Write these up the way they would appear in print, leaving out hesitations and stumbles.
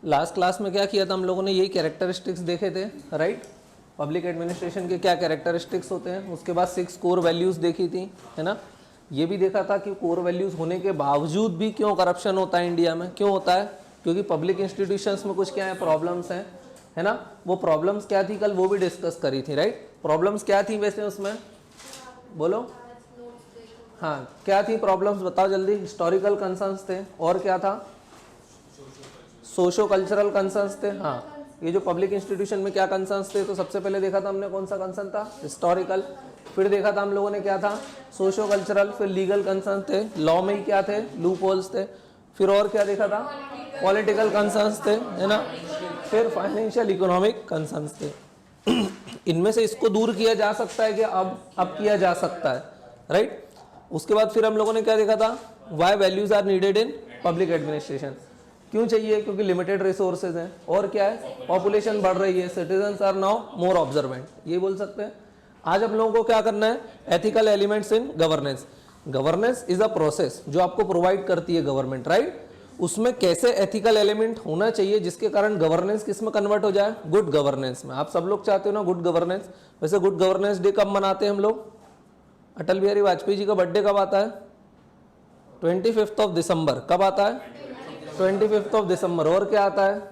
Last class में क्या किया था हम लोगों ने, यही कैरेक्टरिस्टिक्स देखे थे, राइट। पब्लिक एडमिनिस्ट्रेशन के क्या कैरेक्टरिस्टिक्स होते हैं, उसके बाद 6 कोर वैल्यूज़ देखी थी, है ना। ये भी देखा था कि कोर वैल्यूज़ होने के बावजूद भी क्यों करप्शन होता है इंडिया में, क्यों होता है, क्योंकि पब्लिक इंस्टीट्यूशंस में कुछ क्या है, प्रॉब्लम्स हैं, है ना। वो प्रॉब्लम्स क्या थी कल वो भी डिस्कस करी थी, राइट। प्रॉब्लम्स क्या थी वैसे उसमें, बोलो। हाँ, क्या थी प्रॉब्लम्स, बताओ जल्दी। हिस्टोरिकल कंसर्न्स थे, और क्या था, सोशो कल्चरल कंसर्न्स थे। हाँ, ये जो पब्लिक इंस्टीट्यूशन में क्या कंसर्न्स थे, तो सबसे पहले देखा था हमने कौन सा कंसर्न था, हिस्टोरिकल। फिर देखा था हम लोगों ने क्या था, सोशो कल्चरल। फिर लीगल कंसर्न थे, लॉ में ही क्या थे, लूप होल्स थे। फिर और क्या देखा था, पॉलिटिकल कंसर्न्स थे, है ना। फिर फाइनेंशियल इकोनॉमिक कंसर्न्स थे। इनमें से इसको दूर किया जा सकता है कि अब किया जा सकता है, राइट। उसके बाद फिर हम लोगों ने क्या देखा था, why values are needed in public administration, क्यों चाहिए, क्योंकि लिमिटेड रिसोर्सेज हैं, और क्या है, पॉपुलेशन बढ़ रही है, citizens are now more observant, ये बोल सकते हैं। आज हम लोगों को क्या करना है, ethical elements in governance. Governance is a process जो आपको प्रोवाइड करती है गवर्नमेंट, राइट। उसमें कैसे एथिकल एलिमेंट होना चाहिए जिसके कारण गवर्नेंस किस में कन्वर्ट हो जाए, गुड गवर्नेंस में। आप सब लोग चाहते हो ना गुड गवर्नेंस। वैसे गुड गवर्नेंस डे कब मनाते हैं हम लोग, अटल बिहारी वाजपेयी जी का बर्थडे कब आता है, 25 दिसंबर। कब आता है, 25 दिसंबर। और क्या आता है,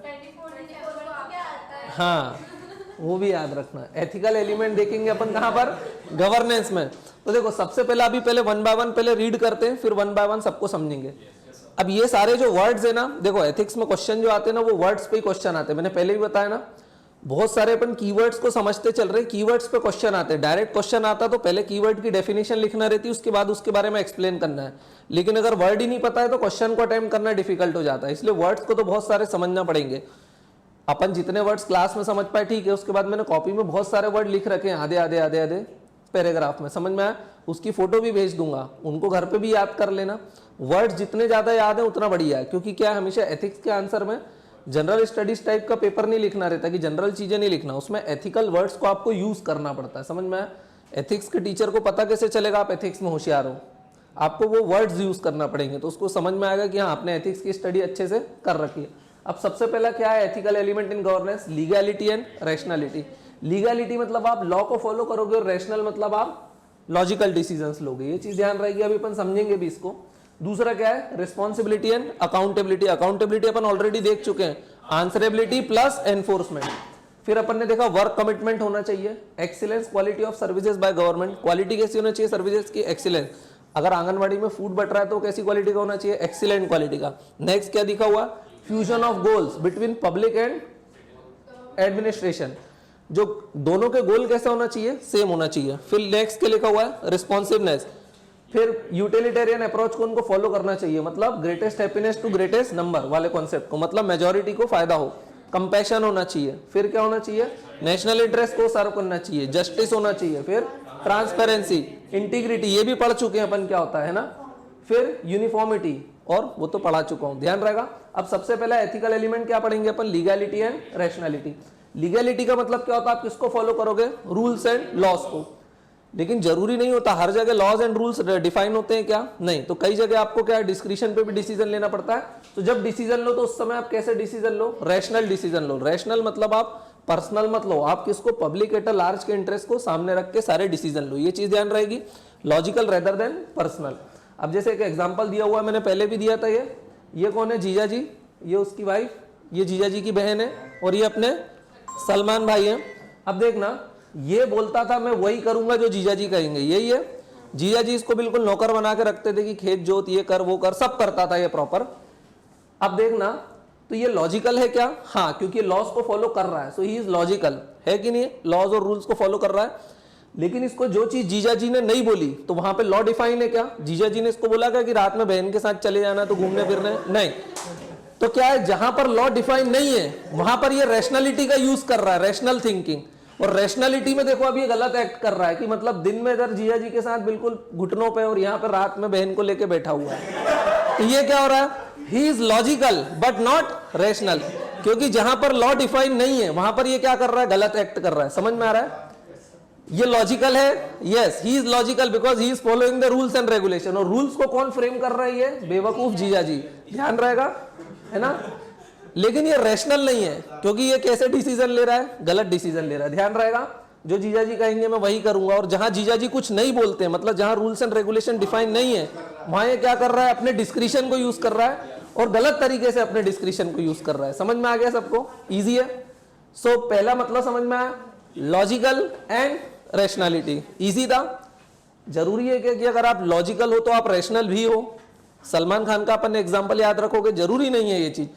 हाँ वो भी याद रखना। एथिकल एलिमेंट देखेंगे अपन कहाँ पर, गवर्नेंस में। तो देखो सबसे पहले अभी पहले 1 बाय 1 पहले रीड करते हैं, फिर 1 बाय 1 सबको समझेंगे। अब ये सारे जो वर्ड्स है ना, देखो एथिक्स में क्वेश्चन जो आते हैं ना, वो वर्ड्स पे ही क्वेश्चन आते हैं। मैंने पहले भी बताया ना, बहुत सारे अपन कीवर्ड्स को समझते चल रहे हैं, कीवर्ड्स पे क्वेश्चन आते हैं। डायरेक्ट क्वेश्चन आता तो पहले कीवर्ड की डेफिनेशन लिखना रहती है, उसके बाद उसके बारे में एक्सप्लेन करना है। लेकिन अगर वर्ड ही नहीं पता है तो क्वेश्चन को अटेम्प्ट करना डिफिकल्ट हो जाता है। इसलिए वर्ड्स को तो बहुत सारे समझना पड़ेंगे। अपन जितने वर्ड्स क्लास में समझ पाए ठीक है, उसके बाद मैंने कॉपी में बहुत सारे वर्ड लिख रखे हैं, आधे आधे आधे आधे पैराग्राफ में, समझ में आया। उसकी फोटो भी भेज दूंगा, उनको घर पे भी याद कर लेना। वर्ड्स जितने ज्यादा याद है उतना बढ़िया है, क्योंकि क्या है, हमेशा एथिक्स के आंसर में जनरल स्टडीज टाइप का पेपर नहीं लिखना रहता कि जनरल चीजें नहीं लिखना, उसमें एथिकल वर्ड्स को आपको यूज करना पड़ता है, समझ में आया। एथिक्स के टीचर को पता कैसे चलेगा आप एथिक्स में होशियार हो, आपको वो वर्ड्स यूज करना पड़ेंगे, तो उसको समझ में आएगा कि हाँ आपने एथिक्स की स्टडी अच्छे से कर रखी है। अब सबसे पहला क्या है ethical element in governance, legality and rationality. Legality मतलब आप लॉ को फॉलो करोगे, और रैशनल मतलब आप लॉजिकल डिसीजंस लोगे, ये चीज ध्यान रहेगी। अभी अपन समझेंगे भी इसको। दूसरा क्या है, responsibility and accountability. Accountability upon already देख चुके हैं, आंसरेबिलिटी प्लस एनफोर्समेंट। फिर अपन ने देखा वर्क कमिटमेंट होना चाहिए, excellence quality of services by government. Quality कैसी होना चाहिए सर्विसेज की, एक्सीलेंस। अगर आंगनबाड़ी में फूड बट रहा है तो कैसी क्वालिटी का होना चाहिए, एक्सीलेंट क्वालिटी का। नेक्स्ट क्या दिखा हुआ, fusion of goals between public and administration, जो दोनों के गोल कैसा होना चाहिए, सेम होना चाहिए। फिर नेक्स्ट क्या लिखा हुआ है, रिस्पॉन्सिवनेस। फिर यूटिलिटेरियन अप्रोच को उनको फॉलो करना चाहिए, मतलब greatest happiness to greatest number वाले कॉन्सेप्ट को, मतलब मेजॉरिटी को फायदा हो। कंपैशन होना चाहिए। फिर क्या होना चाहिए, नेशनल इंटरेस्ट को सर्व करना चाहिए। जस्टिस होना चाहिए। फिर ट्रांसपेरेंसी, इंटीग्रिटी, ये भी पढ़ चुके हैं अपन क्या होता है ना। फिर यूनिफॉर्मिटी, और वो तो पढ़ा चुका हूं, ध्यान रहेगा। अब सबसे पहला एथिकल एलिमेंट क्या पढ़ेंगे अपन, लीगैलिटी एंड रैशनैलिटी। लीगैलिटी का मतलब क्या होता है, आप किसको फॉलो करोगे, रूल्स एंड लॉस को। लेकिन जरूरी नहीं होता हर जगह लॉज एंड रूल्स डिफाइन होते हैं क्या, नहीं। तो कई जगह आपको क्या डिस्क्रिप्शन पे भी डिसीजन लेना पड़ता है। तो जब डिसीजन लो तो उस समय आप कैसे डिसीजन लो, रैशनल डिसीजन लो। रैशनल मतलब आप पर्सनल मत लो, आप किसको, पब्लिक एट अ लार्ज के इंटरेस्ट को सामने रख के सारे डिसीजन लो, ये चीज ध्यान रहेगी। Logical rather than personal. अब जैसे एक एग्जाम्पल दिया हुआ है, मैंने पहले भी दिया था, ये कौन है, जीजा जी, ये उसकी वाइफ, ये जीजा जी की बहन है, और ये अपने सलमान भाई हैं। अब देखना, ये बोलता था मैं वही करूंगा जो जीजा जी कहेंगे, यही है। जीजा जी इसको बिल्कुल नौकर बना के रखते थे कि खेत जोत, ये कर वो कर, सब करता था ये प्रॉपर। अब देखना, तो ये लॉजिकल है क्या, हाँ, क्योंकि लॉज को फॉलो कर रहा है, सो ही इज लॉजिकल, है कि नहीं, लॉज और रूल्स को फॉलो कर रहा है। लेकिन इसको जो चीज जीजा जी ने नहीं बोली, तो वहां पे लॉ डिफाइन है क्या, जीजा जी ने इसको बोला क्या कि रात में बहन के साथ चले जाना तो घूमने फिरने, नहीं। तो क्या है, जहां पर लॉ डिफाइन नहीं है वहां पर ये रैशनैलिटी का यूज कर रहा है, रैशनल थिंकिंग। और रैशनैलिटी में देखो अभी ये गलत एक्ट कर रहा है कि मतलब दिन में इधर जीजा जी के साथ बिल्कुल घुटनों पे, और यहाँ पर रात में बहन को लेके बैठा हुआ है। तो ये क्या हो रहा है, he is logical but not rational, क्योंकि जहां पर लॉ डिफाइन नहीं है वहां पर ये क्या कर रहा है, गलत एक्ट कर रहा है। समझ में आ रहा है, ये लॉजिकल है, yes he is logical because he is following the rules and regulation. और रूल्स को कौन फ्रेम कर रहा है, ये बेवकूफ जीजा जी, ध्यान रहेगा, है ना। लेकिन ये रैशनल नहीं है, क्योंकि ये कैसे डिसीजन ले रहा है, गलत डिसीजन ले रहा है। ध्यान रहेगा, जो जीजा जी कहेंगे मैं वही करूंगा, और जहां जीजा जी कुछ नहीं बोलते हैं, मतलब जहां रूल्स एंड रेगुलेशन डिफाइन नहीं है, वहां ये क्या कर रहा है, अपने डिस्क्रिशन को यूज कर रहा है और गलत तरीके से अपने डिस्क्रिशन को यूज कर रहा है। समझ में आ गया सबको? इजी है। सो पहला मतलब समझ में आया, लॉजिकल एंड रैशनैलिटी। इजी था। जरूरी है कि अगर आप लॉजिकल हो तो आप रैशनल भी हो। सलमान खान का अपन एग्जांपल याद रखोगे, जरूरी नहीं है ये चीज,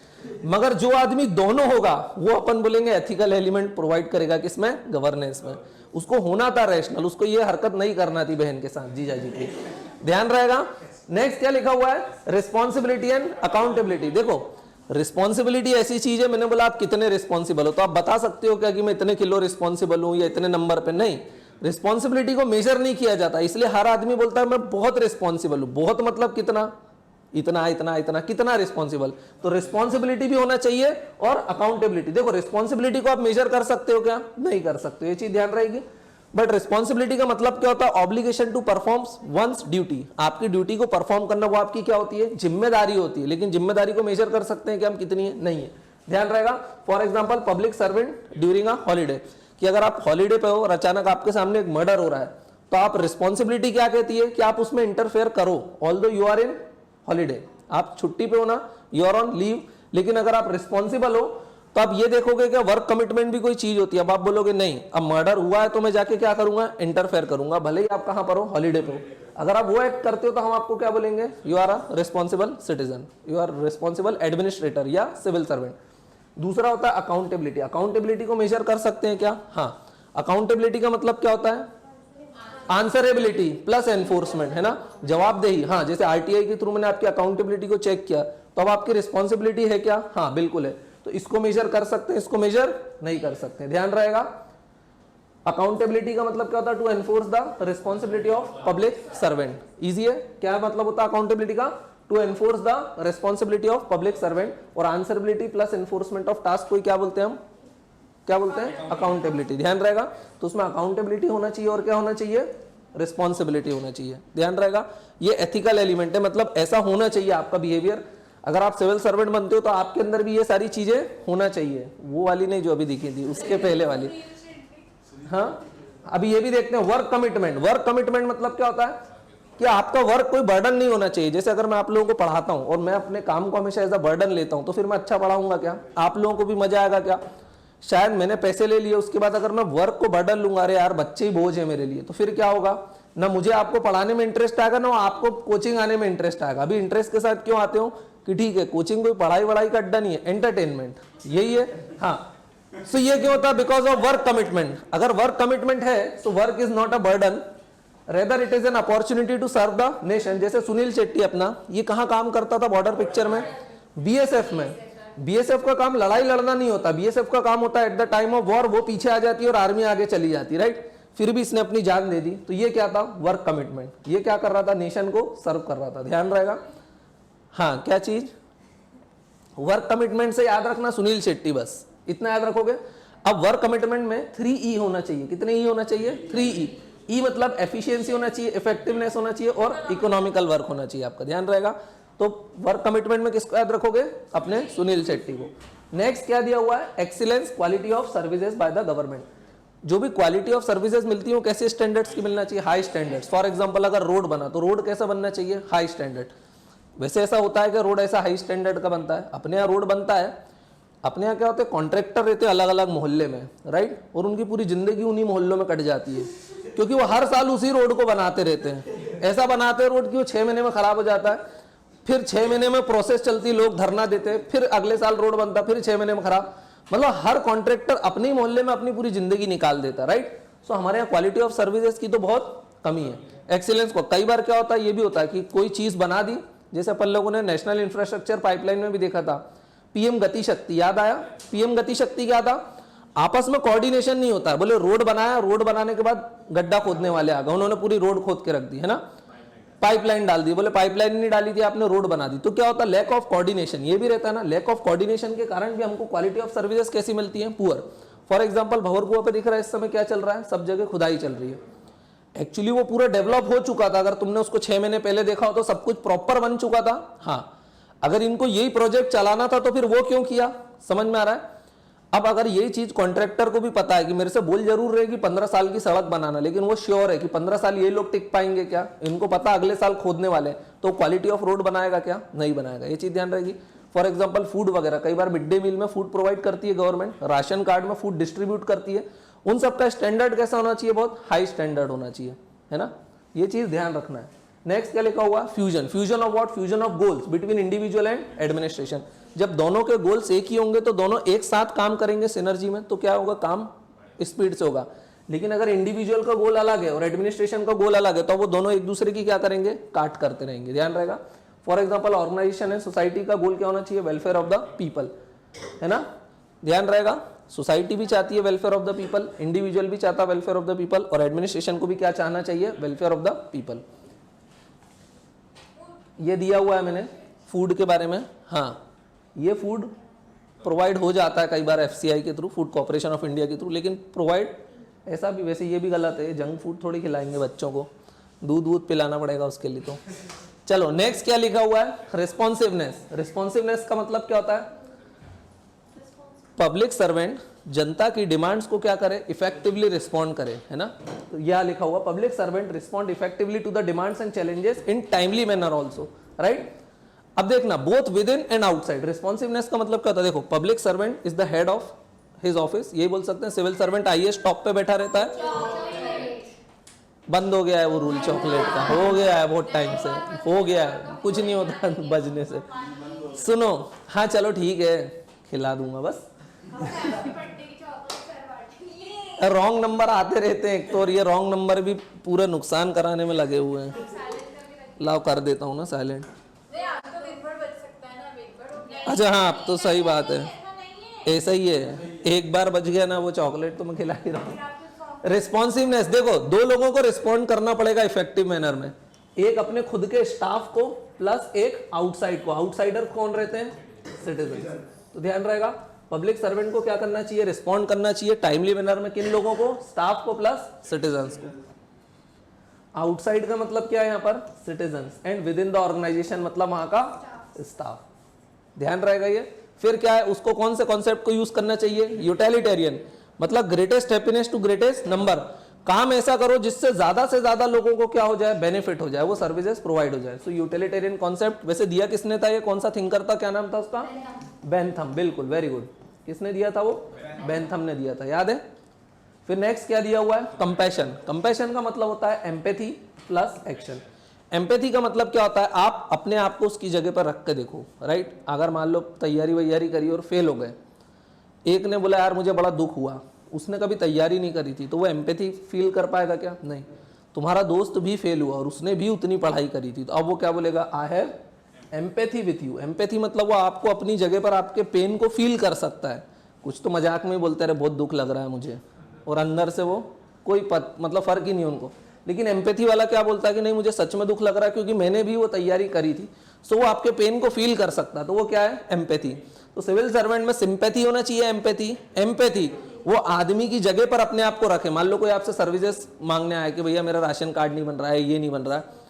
मगर जो आदमी दोनों होगा वो अपन बोलेंगे एथिकल एलिमेंट प्रोवाइड करेगा, किसमें, गवर्नेंस में। उसको होना था रैशनल, उसको ये हरकत नहीं करना थी बहन के साथ, जीजा जी की। ध्यान रहेगा। नेक्स्ट क्या लिखा हुआ है, रिस्पॉन्सिबिलिटी एंड अकाउंटेबिलिटी। देखो रिस्पॉन्सिबिलिटी ऐसी चीज है, मैंने बोला आप कितने रिस्पॉन्सिबल हो, तो आप बता सकते हो क्या कि मैं इतने किलो रिस्पॉन्सिबल हूं या इतने नंबर पे, नहीं। रिस्पॉन्सिबिलिटी को मेजर नहीं किया जाता, इसलिए हर आदमी बोलता है मैं बहुत रिस्पॉन्सिबल हूं। बहुत मतलब कितना, इतना इतना इतना, कितना रिस्पॉन्सिबल। तो रिस्पॉन्सिबिलिटी भी होना चाहिए और अकाउंटेबिलिटी। देखो रिस्पॉन्सिबिलिटी को आप मेजर कर सकते हो क्या, नहीं कर सकते, ये चीज ध्यान रहेगी। बट रिस्पॉन्सिबिलिटी का मतलब क्या होता है, obligation to perform one's duty. आपकी ड्यूटी को परफॉर्म करना वो आपकी क्या होती है, जिम्मेदारी होती है। लेकिन जिम्मेदारी को मेजर कर सकते हैं कि हम कितनी है, नहीं है। ध्यान रहेगा। For example public servant during a holiday, कि अगर आप हॉलीडे पे हो और अचानक आपके सामने एक मर्डर हो रहा है, तो आप रिस्पॉन्सिबिलिटी क्या कहती है कि आप उसमें इंटरफेयर करो, although you are in holiday, आप छुट्टी पे हो ना, यू आर ऑन लीव। लेकिन अगर आप रिस्पॉन्सिबल हो तो आप ये देखोगे कि वर्क कमिटमेंट भी कोई चीज होती है। अब आप बोलोगे नहीं, अब मर्डर हुआ है तो मैं जाके क्या करूंगा, इंटरफेयर करूंगा, भले ही आप कहां पर हो, हॉलीडे पे हो। अगर आप वो एक्ट करते हो तो हम आपको क्या बोलेंगे, you are a responsible citizen, you are responsible administrator या सिविल सर्वेंट। दूसरा होता है अकाउंटेबिलिटी। अकाउंटेबिलिटी को मेजर कर सकते हैं क्या, हाँ। अकाउंटेबिलिटी का मतलब क्या होता है, आंसरेबिलिटी प्लस एनफोर्समेंट, है ना, जवाबदेही। हाँ, जैसे आरटीआई के थ्रू मैंने आपकी अकाउंटेबिलिटी को चेक किया, तो अब आपकी रिस्पॉन्सिबिलिटी है क्या, हाँ बिल्कुल है। तो इसको मेजर कर सकते हैं, इसको मेजर नहीं कर सकते। ध्यान रहेगा। अकाउंटेबिलिटी का मतलब क्या होता है, to enforce the responsibility of public servant. Easy है। क्या मतलब होता है अकाउंटेबिलिटी का, to enforce the responsibility of public servant. और answerability plus enforcement of task को क्या बोलते हैं हम, क्या बोलते हैं, अकाउंटेबिलिटी। ध्यान रहेगा। तो उसमें अकाउंटेबिलिटी होना चाहिए और क्या होना चाहिए, रिस्पॉन्सिबिलिटी होना चाहिए। ध्यान रहेगा। ये एथिकल एलिमेंट है, मतलब ऐसा होना चाहिए आपका बिहेवियर। अगर आप सिविल सर्वेंट बनते हो तो आपके अंदर भी ये सारी चीजें होना चाहिए। वो वाली नहीं जो अभी दिखी थी, उसके पहले वाली। हाँ, अभी ये भी देखते हैं वर्क कमिटमेंट। वर्क कमिटमेंट मतलब क्या होता है कि आपका वर्क कोई बर्डन नहीं होना चाहिए। जैसे अगर मैं आप लोगों को पढ़ाता हूं और मैं अपने काम को हमेशा एज अ बर्डन लेता हूं, तो फिर मैं अच्छा पढ़ाऊंगा क्या, आप लोगों को भी मजा आएगा क्या। शायद मैंने पैसे ले लिए, उसके बाद अगर मैं वर्क को बर्डन लूंगा, अरे यार बच्चे ही बोझ है मेरे लिए, तो फिर क्या होगा, ना मुझे आपको पढ़ाने में इंटरेस्ट आएगा, ना आपको कोचिंग आने में इंटरेस्ट आएगा। अभी इंटरेस्ट के साथ क्यों आते हो कि ठीक है कोचिंग कोई पढ़ाई वढ़ाई का अड्डा नहीं है, एंटरटेनमेंट, यही है। हाँ, सो ये क्यों होता है, बिकॉज ऑफ वर्क कमिटमेंट। अगर वर्क कमिटमेंट है तो work is not a burden, rather it is an opportunity to serve the nation. जैसे सुनील शेट्टी अपना, ये कहाँ काम करता था, बॉर्डर पिक्चर में, बीएसएफ में। बीएसएफ का काम लड़ाई लड़ना नहीं होता, बीएसएफ का काम होता है at the time of war वो पीछे आ जाती है और आर्मी आगे चली जाती है, राइट। फिर भी इसने अपनी जान दे दी। तो ये क्या था, वर्क कमिटमेंट। ये क्या कर रहा था, नेशन को सर्व कर रहा था। ध्यान रहेगा। हाँ, क्या चीज, वर्क कमिटमेंट से याद रखना सुनील शेट्टी, बस इतना याद रखोगे। अब वर्क कमिटमेंट में 3E होना चाहिए। कितने E होना चाहिए, 3E। E मतलब एफिशिएंसी होना चाहिए, इफेक्टिवनेस होना चाहिए और इकोनॉमिकल वर्क होना चाहिए आपका। ध्यान रहेगा। तो वर्क कमिटमेंट में किसको याद रखोगे, अपने सुनील शेट्टी को। नेक्स्ट क्या दिया हुआ है, excellence quality of services by the government. जो भी क्वालिटी ऑफ सर्विसेज मिलती है वो कैसे स्टैंडर्ड्स की मिलना चाहिए, हाई स्टैंडर्ड्स। फॉर एग्जांपल अगर रोड बना तो रोड कैसा बनना चाहिए, हाई स्टैंडर्ड। वैसे ऐसा होता है कि रोड ऐसा हाई स्टैंडर्ड का बनता है, अपने यहाँ रोड बनता है, अपने यहाँ क्या होता है, कॉन्ट्रैक्टर रहते हैं अलग अलग मोहल्ले में, राइट, और उनकी पूरी जिंदगी उन्हीं मोहल्लों में कट जाती है, क्योंकि वो हर साल उसी रोड को बनाते रहते हैं। ऐसा बनाते हैं रोड कि वो 6 महीने में खराब हो जाता है, फिर 6 महीने में प्रोसेस चलती, लोग धरना देते हैं, फिर अगले साल रोड बनता, फिर 6 महीने में खराब। मतलब हर कॉन्ट्रैक्टर अपने मोहल्ले में अपनी पूरी जिंदगी निकाल देता, राइट। सो हमारे यहाँ क्वालिटी ऑफ सर्विसेज की तो बहुत कमी है। एक्सीलेंस को कई बार क्या होता है, ये भी होता है कि कोई चीज बना दी, जैसे अपन लोगों ने नेशनल इंफ्रास्ट्रक्चर पाइपलाइन में भी देखा था, पीएम गति शक्ति, याद आया। पीएम गति शक्ति क्या था, आपस में कोऑर्डिनेशन नहीं होता है। बोले रोड बनाया, रोड बनाने के बाद गड्ढा खोदने वाले आ गए, उन्होंने पूरी रोड खोद के रख दी, है ना, पाइपलाइन डाल दी। बोले पाइपलाइन नहीं डाली थी आपने, रोड बना दी। तो क्या होता है, लैक ऑफ कोऑर्डिनेशन। ये भी रहता है ना, लैक ऑफ कोऑर्डिनेशन के कारण भी हमको क्वालिटी ऑफ सर्विसेज कैसी मिलती है, पुअर। फॉर एग्जांपल भंवरकुआ पे दिख रहा है इस समय क्या चल रहा है, सब जगह खुदाई चल रही है। एक्चुअली वो पूरा डेवलप हो चुका था, अगर तुमने उसको 6 महीने पहले देखा हो तो सब कुछ प्रॉपर बन चुका था। हाँ, अगर इनको यही प्रोजेक्ट चलाना था तो फिर वो क्यों किया, समझ में आ रहा है? अब अगर ये चीज कॉन्ट्रैक्टर को भी पता है कि मेरे से बोल जरूर रहे कि 15 साल की सड़क बनाना, लेकिन वो श्योर है कि 15 साल ये लोग टिक पाएंगे क्या, इनको पता अगले साल खोदने वाले हैं, तो क्वालिटी ऑफ रोड बनाएगा क्या? नहीं बनाएगा। ये चीज ध्यान रहेगी। फॉर एग्जाम्पल फूड वगैरह, कई बार मिड डे मील में फूड प्रोवाइड करती है गवर्नमेंट, राशन कार्ड में फूड डिस्ट्रीब्यूट करती है, उन सबका स्टैंडर्ड कैसा होना चाहिए? बहुत हाई स्टैंडर्ड होना चाहिए, है ना? ये चीज ध्यान रखना है। नेक्स्ट क्या लिखा हुआ? Fusion. Fusion of what? Fusion of goals between individual and administration. जब दोनों के गोल्स एक ही होंगे तो दोनों एक साथ काम करेंगे सिनर्जी में, तो क्या होगा? काम स्पीड से होगा। लेकिन अगर इंडिविजुअल का गोल अलग है और एडमिनिस्ट्रेशन का गोल अलग है, तो वो दोनों एक दूसरे की क्या करेंगे? काट करते रहेंगे। ध्यान रहेगा। फॉर एग्जाम्पल ऑर्गेनाइजेशन है, सोसाइटी का गोल क्या होना चाहिए? वेलफेयर ऑफ द पीपल, है ना? ध्यान रहेगा। सोसाइटी भी चाहती है welfare of the people, individual भी चाहता है वेलफेयर ऑफ द पीपल, और एडमिनिस्ट्रेशन को भी क्या चाहना चाहिए? Welfare of the people. ये दिया हुआ है मैंने फूड के बारे में। हाँ, ये फूड प्रोवाइड हो जाता है कई बार एफसीआई के through, food corporation of India के थ्रू, लेकिन प्रोवाइड ऐसा भी, वैसे ये भी गलत है, जंक फूड थोड़ी खिलाएंगे बच्चों को, दूध पिलाना पड़ेगा उसके लिए। तो चलो नेक्स्ट क्या लिखा हुआ है? रिस्पॉन्सिवनेस। रिस्पॉन्सिवनेस का मतलब क्या होता है? पब्लिक सर्वेंट जनता की डिमांड्स को क्या करे? इफेक्टिवली रिस्पॉन्ड करे, है ना? तो यह लिखा हुआ, public servant respond effectively to the demands and challenges in timely manner also, right? अब देखना, both within and outside. Responsiveness का मतलब क्या होता है? देखो, public servant is the head of his office, यही बोल सकते हैं। सिविल सर्वेंट आईएएस टॉप पे बैठा रहता है। बंद हो गया है वो रूल चॉकलेट का, हो गया है बहुत टाइम से, हो गया है, कुछ नहीं होता बजने से। सुनो, हाँ चलो ठीक है, खिला दूंगा बस। रॉन्ग नंबर आते रहते हैं एक तो, और ये रॉन्ग नंबर भी पूरा नुकसान कराने में लगे हुए हैं। लाओ कर देता हूँ ना साइलेंट। अच्छा हाँ, अब तो सही बात है, ऐसा ही है, एक बार बच गया ना वो चॉकलेट तो मैं खिला ही रहा हूँ। रिस्पॉन्सिवनेस, देखो दो लोगों को रिस्पॉन्ड करना पड़ेगा इफेक्टिव मैनर में, एक अपने खुद के स्टाफ को प्लस एक आउटसाइड को। आउटसाइडर कौन रहते हैं? सिटीजन। तो ध्यान रहेगा, पब्लिक सर्वेंट को क्या करना चाहिए? रिस्पॉन्ड करना चाहिए टाइमली मैनर में। किन लोगों को? स्टाफ को प्लस सिटीजन्स को। आउटसाइड का मतलब क्या है यहाँ पर? Citizens. And within the organization मतलब वहां का स्टाफ। ध्यान रहेगा ये। फिर क्या है? उसको कौन से कॉन्सेप्ट को यूज करना चाहिए? यूटिलिटेरियन, मतलब greatest happiness to greatest number. काम ऐसा करो जिससे ज्यादा से ज्यादा लोगों को क्या हो जाए? बेनिफिट हो जाए, वो सर्विसेज प्रोवाइड हो जाए। सो यूटिलिटेरियन कॉन्सेप्ट वैसे दिया किसने था? ये कौन सा थिंकर था? क्या नाम था उसका? बेंथम। बिल्कुल, वेरी गुड। किसने दिया था वो? बेंथम ने दिया था, याद है? फिर नेक्स्ट क्या दिया हुआ है? कंपैशन। कंपैशन का मतलब होता है एम्पैथी प्लस एक्शन। एम्पैथी का मतलब क्या होता है? आप अपने आप को उसकी जगह पर रख के देखो, राइट? अगर मान लो तैयारी वैयारी करी और फेल हो गए, एक ने बोला यार मुझे बड़ा दुख हुआ, उसने कभी तैयारी नहीं करी थी, तो वो एम्पैथी फील कर पाएगा क्या? नहीं। तुम्हारा दोस्त भी फेल हुआ और उसने भी उतनी पढ़ाई करी थी, तो अब वो क्या बोलेगा? I have empathy with you. Empathy मतलब वो आपको अपनी जगह पर आपके पेन को फील कर सकता है। कुछ तो मजाक में बोलते रहे बहुत दुख लग रहा है मुझे, और अंदर से वो कोई मतलब फर्क ही नहीं उनको। लेकिन एम्पैथी वाला क्या बोलता है कि नहीं मुझे सच में दुख लग रहा है क्योंकि मैंने भी वो तैयारी करी थी। सो वो आपके पेन को फील कर सकता है, तो वो क्या है? एम्पैथी। तो सिविल सर्वेंट में सिंपैथी होना चाहिए, एम्पैथी। एम्पैथी वो आदमी की जगह पर अपने आप को रखे। मान लो कोई आपसे सर्विसेज मांगने आया कि भैया मेरा राशन कार्ड नहीं बन रहा है, ये नहीं बन रहा है,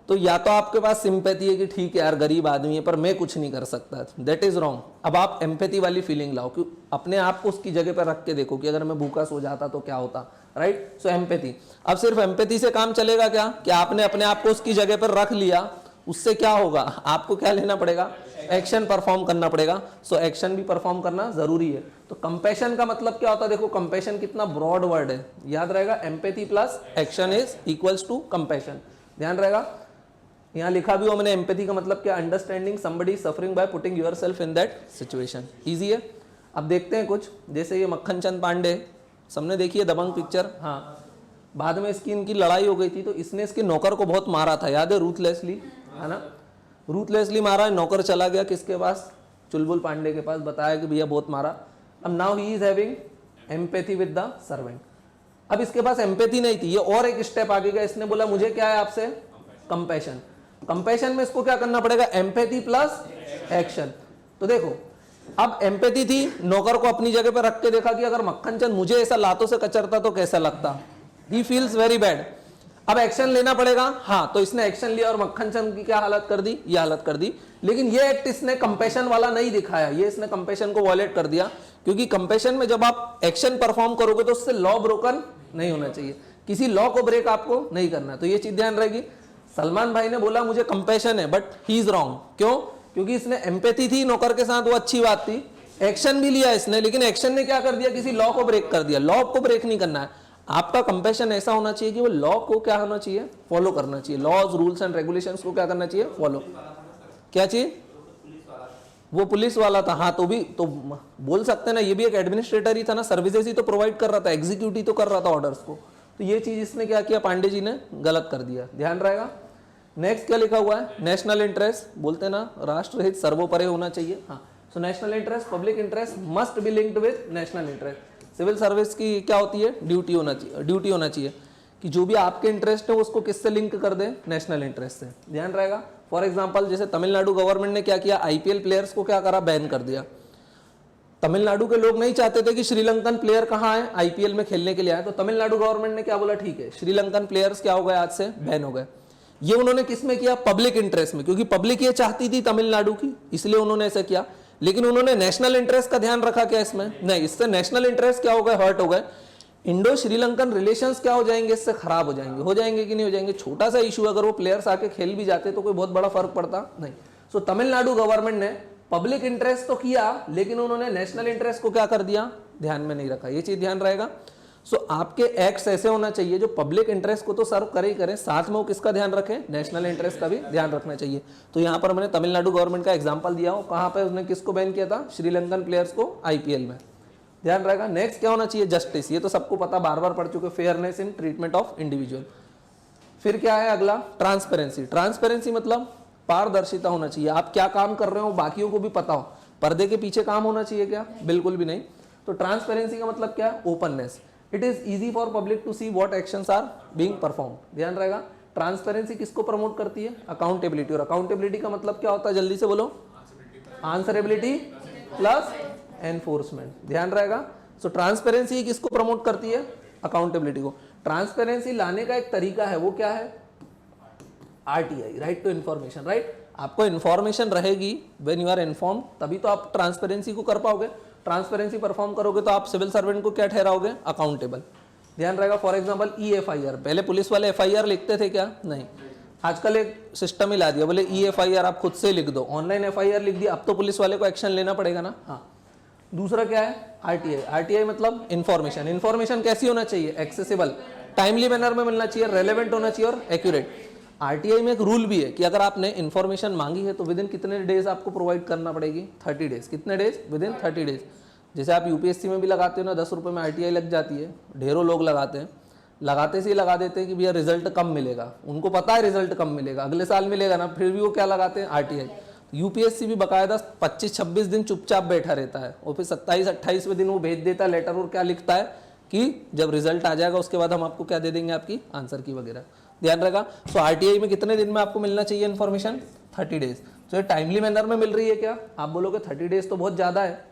तो या तो आपके पास सिंपैथी है कि ठीक है यार गरीब आदमी है पर मैं कुछ नहीं कर सकता, दैट इज रॉन्ग। अब आप एम्पैथी वाली फीलिंग लाओ कि अपने आप को उसकी जगह पर रख के देखो कि अगर मैं भूखा सो जाता तो क्या होता, राइट? सो एम्पैथी। अब सिर्फ एम्पैथी से काम चलेगा क्या? कि आपने अपने आप को उसकी जगह पर रख लिया, उससे क्या होगा? आपको क्या लेना पड़ेगा? एक्शन परफॉर्म करना पड़ेगा। सो एक्शन भी परफॉर्म करना जरूरी है। तो कंपैशन का मतलब क्या होता है? देखो कंपैशन कितना ब्रॉड वर्ड है, याद रहेगा। Empathy plus action is equals to compassion. ध्यान रहेगा। यहाँ लिखा भी हो मैंने, एम्पैथी का मतलब क्या? Understanding somebody suffering by putting yourself in that situation. Easy है। अब देखते हैं कुछ, जैसे ये मक्खन चंद पांडे, सबने देखी है दबंग पिक्चर? हाँ। बाद में इसकी इनकी लड़ाई हो गई थी, तो इसने इसके नौकर को बहुत मारा था, याद है? रूथलेसली, है ना? रूथलेसली मारा, नौकर चला गया किसके पास? चुलबुल पांडे के पास, बताया कि भैया बहुत मारा। अब now he is having empathy with the servant. अब इसके पास एम्पैथी नहीं थी, ये और एक स्टेप आगे गया, इसने बोला मुझे क्या है आपसे? कंपैशन। कंपैशन में इसको क्या करना पड़ेगा? Empathy plus action. तो देखो अब एम्पैथी थी, नौकर को अपनी जगह पर रख के देखा कि अगर मक्खन चंद मुझे ऐसा लातों से कचरता तो कैसा लगता, ही फील्स वेरी बैड। अब एक्शन लेना पड़ेगा, हाँ, तो इसने एक्शन लिया और मक्खन चंद की क्या हालत कर दी, ये हालत कर दी। लेकिन ये एक्ट इसने कंपेशन वाला नहीं दिखाया, ये इसने कंपेशन को वॉयलेट कर दिया, क्योंकि कंपेशन में जब आप एक्शन परफॉर्म करोगे तो उससे लॉ ब्रोकन नहीं होना चाहिए, किसी लॉ को ब्रेक आपको नहीं करना, तो ये चीज ध्यान रहेगी। सलमान भाई ने बोला मुझे कंपेशन है, बट ही इज रॉन्ग, क्यों? क्योंकि इसने एम्पैथी थी नौकर के साथ, वो अच्छी बात थी, एक्शन भी लिया इसने, लेकिन एक्शन ने क्या कर दिया, किसी लॉ को ब्रेक कर दिया। लॉ को ब्रेक नहीं करना है, आपका कंपेशन ऐसा होना चाहिए कि वो लॉ को क्या होना चाहिए, फॉलो करना चाहिए, लॉज रूल्स एंड रेगुलेशंस को क्या करना चाहिए, फॉलो। क्या चाहिए? वो पुलिस वाला था, हाँ, तो भी तो बोल सकते हैं ना, ये भी एक एडमिनिस्ट्रेटर ही था ना, सर्विसेज ही तो प्रोवाइड कर रहा था, एग्जीक्यूट ही तो कर रहा था ऑर्डर्स को। तो ये चीज इसने क्या किया, पांडे जी ने गलत कर दिया, ध्यान रहेगा। नेक्स्ट क्या लिखा हुआ है, नेशनल इंटरेस्ट, बोलते ना राष्ट्र हित सर्वोपरि होना चाहिए, हाँ। So national interest, public interest must be linked with national interest. Civil service की क्या होती है, ड्यूटी होना चाहिए, ड्यूटी होना चाहिए कि जो भी आपके इंटरेस्ट है उसको किससे लिंक कर दें, नेशनल इंटरेस्ट से, ध्यान रहेगा। फॉर एग्जांपल जैसे तमिलनाडु गवर्नमेंट ने क्या किया, आईपीएल प्लेयर्स को क्या करा, बैन कर दिया। तमिलनाडु के लोग नहीं चाहते थे कि श्रीलंकन प्लेयर कहाँ है, आईपीएल में खेलने के लिए आए, तो तमिलनाडु गवर्नमेंट ने क्या बोला, ठीक है, श्रीलंकन प्लेयर्स क्या हो गए, आज से बैन हो गए। ये उन्होंने किस में किया, पब्लिक इंटरेस्ट में, क्योंकि पब्लिक ये चाहती थी तमिलनाडु की, इसलिए उन्होंने ऐसा किया। लेकिन उन्होंने नेशनल इंटरेस्ट का ध्यान रखा क्या इसमें, नहीं, इससे नेशनल इंटरेस्ट क्या हो गए, हर्ट हो गए। इंडो श्रीलंकन रिलेशंस क्या हो जाएंगे, इससे खराब हो जाएंगे कि नहीं हो जाएंगे। छोटा सा इशू, अगर वो प्लेयर्स आके खेल भी जाते तो कोई बहुत बड़ा फर्क पड़ता नहीं। सो तमिलनाडु गवर्नमेंट ने पब्लिक इंटरेस्ट तो किया, लेकिन उन्होंने नेशनल इंटरेस्ट को क्या कर दिया, ध्यान में नहीं रखा, ये चीज ध्यान रहेगा। सो आपके एक्ट्स ऐसे होना चाहिए जो पब्लिक इंटरेस्ट को तो सर्व करे ही करें, साथ में वो किसका ध्यान रखें, नेशनल इंटरेस्ट का भी ध्यान रखना चाहिए। तो यहाँ पर मैंने तमिलनाडु गवर्नमेंट का एग्जांपल दिया हो, कहाँ पे उसने किसको बैन किया था, श्रीलंकन प्लेयर्स को आईपीएल में, ध्यान रहेगा। नेक्स्ट क्या होना चाहिए, जस्टिस, ये तो सबको पता, बार बार पढ़ चुके, fairness in treatment of individual. फिर क्या है अगला, ट्रांसपेरेंसी। ट्रांसपेरेंसी मतलब पारदर्शिता होना चाहिए, आप क्या काम कर रहे हो बाकियों को भी पता हो। पर्दे के पीछे काम होना चाहिए क्या, बिल्कुल भी नहीं। तो ट्रांसपेरेंसी का मतलब क्या है, openness. It is easy for public to see what actions are being perform, ध्यान रहेगा। ट्रांसपेरेंसी किसको प्रमोट करती है, अकाउंटेबिलिटी। और अकाउंटेबिलिटी का मतलब क्या होता है, जल्दी से बोलो, आंसरेबिलिटी प्लस एनफोर्समेंट, ध्यान रहेगा। सो ट्रांसपेरेंसी किसको प्रमोट करती है, अकाउंटेबिलिटी को। ट्रांसपेरेंसी लाने का एक तरीका है, वो क्या है, RTI, right to information, right. आपको इन्फॉर्मेशन रहेगी, व्हेन यू आर इन्फॉर्म्ड, तभी तो आप ट्रांसपेरेंसी को कर पाओगे। ट्रांसपेरेंसी परफॉर्म करोगे तो आप सिविल सर्वेंट को क्या ठहराओगे, अकाउंटेबल, ध्यान रहेगा। फॉर एग्जांपल EFIR, पहले पुलिस वाले FIR लिखते थे क्या, नहीं, आजकल एक सिस्टम ही ला दिया, बोले EFIR आप खुद से लिख दो, ऑनलाइन FIR लिख दिया, अब तो पुलिस वाले को एक्शन लेना पड़ेगा ना, हाँ। दूसरा क्या है, RTI मतलब इन्फॉर्मेशन। इन्फॉर्मेशन कैसी होना चाहिए, एक्सेसिबल, टाइमली मैनर में मिलना चाहिए, रेलेवेंट होना चाहिए और एक्यूरेट। RTI में एक रूल भी है कि अगर आपने इन्फॉर्मेशन मांगी है तो विद इन कितने डेज आपको प्रोवाइड करना पड़ेगी, 30 डेज। कितने डेज, विद इन 30 डेज। जैसे आप UPSC में भी लगाते हो ना, 10 रुपये में RTI लग जाती है, ढेरों लोग लगाते हैं, लगाते से ही लगा देते हैं कि भैया रिजल्ट कम मिलेगा, उनको पता है रिजल्ट कम मिलेगा, अगले साल मिलेगा ना, फिर भी वो क्या लगाते हैं, RTI। UPSC भी बाकायदा 25-26 दिन चुपचाप बैठा रहता है और फिर 27-28वें दिन वो भेज देता है लेटर, और क्या लिखता है कि जब रिजल्ट आ जाएगा उसके बाद हम आपको क्या दे देंगे, आपकी आंसर की वगैरह, ध्यान रहेगा। सो RTI में कितने दिन में आपको मिलना चाहिए इन्फॉर्मेशन, 30 डेज। तो ये टाइमली मैनर में मिल रही है क्या, आप बोलोगे 30 डेज तो बहुत ज़्यादा है,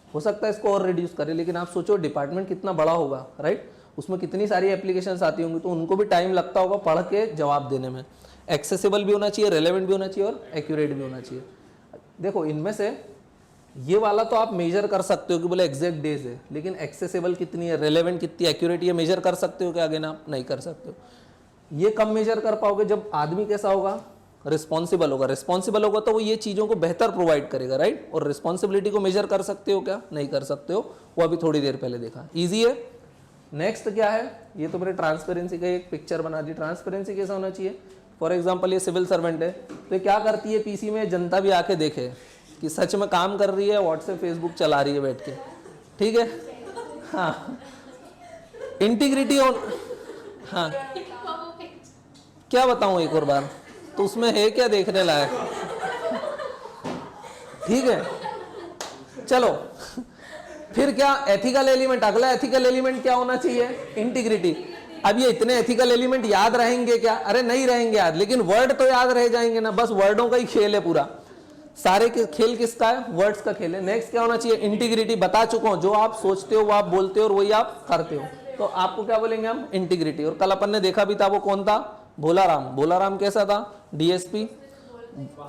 हो सकता है इसको और रिड्यूस करें, लेकिन आप सोचो डिपार्टमेंट कितना बड़ा होगा, राइट, उसमें कितनी सारी एप्लीकेशंस आती होंगी, तो उनको भी टाइम लगता होगा पढ़ के जवाब देने में। एक्सेसिबल भी होना चाहिए, रेलेवेंट भी होना चाहिए और एक्यूरेट भी होना चाहिए। देखो इनमें से ये वाला तो आप मेजर कर सकते हो कि बोले एग्जैक्ट डेज है, लेकिन एक्सेसिबल कितनी है, रेलेवेंट कितनी, एक्यूरेट, ये मेजर कर सकते हो कि आगे ना आप नहीं कर सकते हो। ये कब मेजर कर पाओगे, जब आदमी कैसा होगा, रिस्पॉन्सिबल होगा। रिस्पॉन्सिबल होगा तो वो ये चीज़ों को बेहतर प्रोवाइड करेगा, राइट। और रिस्पॉन्सिबिलिटी को मेजर कर सकते हो क्या, नहीं कर सकते हो, वो अभी थोड़ी देर पहले देखा, ईजी है। नेक्स्ट क्या है, ये तो मैंने ट्रांसपेरेंसी का एक पिक्चर बना दी। ट्रांसपेरेंसी कैसा होना चाहिए, फॉर एग्जाम्पल ये सिविल सर्वेंट है, तो ये क्या करती है, PC में जनता भी आके देखे कि सच में काम कर रही है, व्हाट्सएप फेसबुक चला रही है बैठ के, ठीक है, हाँ। इंटीग्रिटी ऑन, हाँ, क्या बताऊं एक और बार, तो उसमें है क्या देखने लायक, ठीक है। चलो फिर क्या, एथिकल एलिमेंट, अगला एथिकल एलिमेंट क्या होना चाहिए, इंटीग्रिटी। अब ये इतने एथिकल एलिमेंट याद रहेंगे क्या, अरे नहीं रहेंगे याद, लेकिन वर्ड तो याद रह जाएंगे ना, बस वर्डों का ही खेल है पूरा, सारे खेल किसका है, वर्ड्स का खेल है। नेक्स्ट क्या होना चाहिए, इंटीग्रिटी, बता चुका हूं, जो आप सोचते हो वो आप बोलते हो और वही आप करते हो, तो आपको क्या बोलेंगे हम, इंटीग्रिटी। और कल अपन ने देखा भी था वो कौन था, भोलाराम। भोलाराम कैसा था, डीएसपी,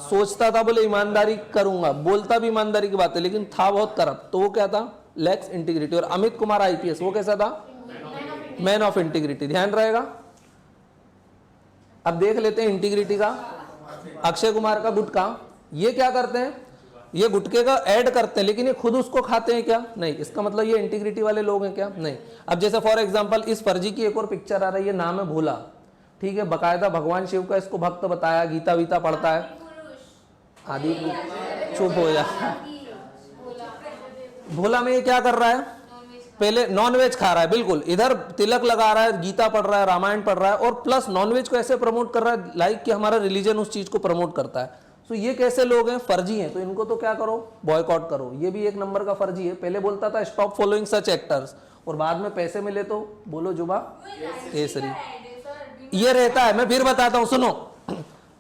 सोचता था बोले ईमानदारी करूंगा, बोलता भी ईमानदारी की बात है, लेकिन था बहुत करप्ट, तो वो क्या था, लैक्स इंटीग्रिटी। और अमित कुमार आईपीएस वो कैसा था, मैन ऑफ इंटीग्रिटी। ध्यान रहेगा। अब देख लेते हैं इंटीग्रिटी का। अक्षय कुमार का गुटखा, ये क्या करते हैं, ये गुटखे का ऐड करते हैं, लेकिन ये खुद उसको खाते हैं क्या, नहीं। इसका मतलब ये इंटीग्रिटी वाले लोग हैं क्या, नहीं। अब जैसे फॉर एग्जांपल इस फर्जी की एक और पिक्चर आ रही है, नाम है भोला, ठीक है, बकायदा भगवान शिव का इसको भक्त बताया, गीता वीता पढ़ता है, आदि। चुप हो जा। भोला में ये क्या कर रहा है, पहले नॉनवेज खा रहा है, बिल्कुल, इधर तिलक लगा रहा है, गीता पढ़ रहा है, रामायण पढ़ रहा है, और प्लस नॉनवेज को ऐसे प्रमोट कर रहा है लाइक कि हमारा रिलीजन उस चीज को प्रमोट करता है। तो ये कैसे लोग हैं, फर्जी हैं, तो इनको तो क्या करो, बॉयकॉट करो। ये भी एक नंबर का फर्जी है। पहले बोलता था स्टॉप फॉलोइंग सच एक्टर्स, और बाद में पैसे मिले तो बोलो जुबा केसरी। ये रहता है, मैं फिर बताता हूं, सुनो।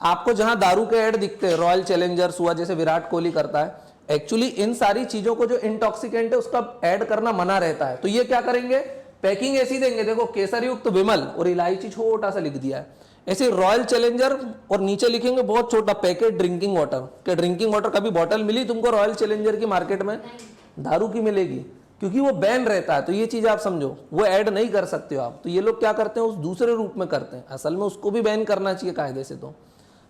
आपको जहां दारू के ऐड दिखते हैं, रॉयल चैलेंजर्स हुआ, जैसे विराट कोहली करता है, एक्चुअली इन सारी चीजों को जो इंटॉक्सिकेंट है उसका ऐड करना मना रहता है। तो ये क्या करेंगे, पैकिंग ऐसी देंगे, देखो केसरी युक्त विमल और इलायची छोटा सा लिख दिया है, ऐसे रॉयल चैलेंजर, और नीचे लिखेंगे बहुत छोटा पैकेट ड्रिंकिंग वाटर। के ड्रिंकिंग वाटर कभी बॉटल मिली तुमको रॉयल चैलेंजर की मार्केट में, दारू की मिलेगी, क्योंकि वो बैन रहता है। तो ये चीज आप समझो, वो ऐड नहीं कर सकते हो आप। तो ये लोग क्या करते हैं, उस दूसरे रूप में करते हैं, असल में उसको भी बैन करना चाहिए कायदे से। तो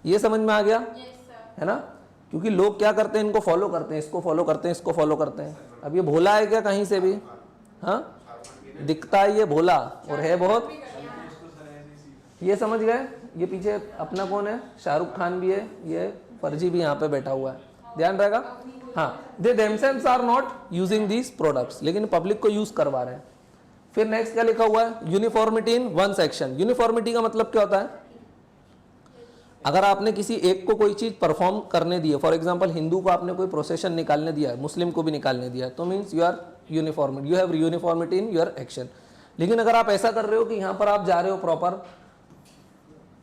ये समझ में आ गया है ना, क्योंकि लोग क्या करते हैं, इनको फॉलो करते हैं, इसको फॉलो करते हैं, इसको फॉलो करते हैं। अब ये भोला है क्या कहीं से भी, हाँ, दिखता है ये भोला और है बहुत, ये समझ गए। ये पीछे अपना कौन है, शाहरुख खान भी है, ये फर्जी भी यहाँ पे बैठा हुआ है, ध्यान रहेगा। हाँ, they themselves are not using these products, लेकिन पब्लिक को यूज करवा रहे हैं। फिर नेक्स्ट क्या लिखा हुआ है, uniformity in one section. Uniformity का मतलब क्या होता है, अगर आपने किसी एक को कोई चीज परफॉर्म करने दी है, फॉर एग्जांपल हिंदू को आपने कोई प्रोसेशन निकालने दिया है, मुस्लिम को भी निकालने दिया है, तो means you are uniformity, you have uniformity in your action. लेकिन अगर आप ऐसा कर रहे हो कि यहाँ पर आप जा रहे हो प्रॉपर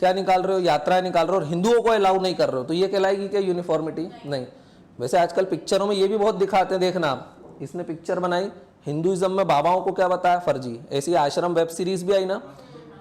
क्या निकाल रहे हो, यात्राएं निकाल रहे हो, और हिंदुओं को अलाउ नहीं कर रहे हो, तो ये कहलाएगी क्या, यूनिफॉर्मिटी, नहीं। वैसे आजकल पिक्चरों में ये भी बहुत दिखाते हैं, देखना आप, इसने पिक्चर बनाई हिंदुइज्म में बाबाओं को क्या बताया, फर्जी। ऐसी आश्रम वेब सीरीज भी आई ना,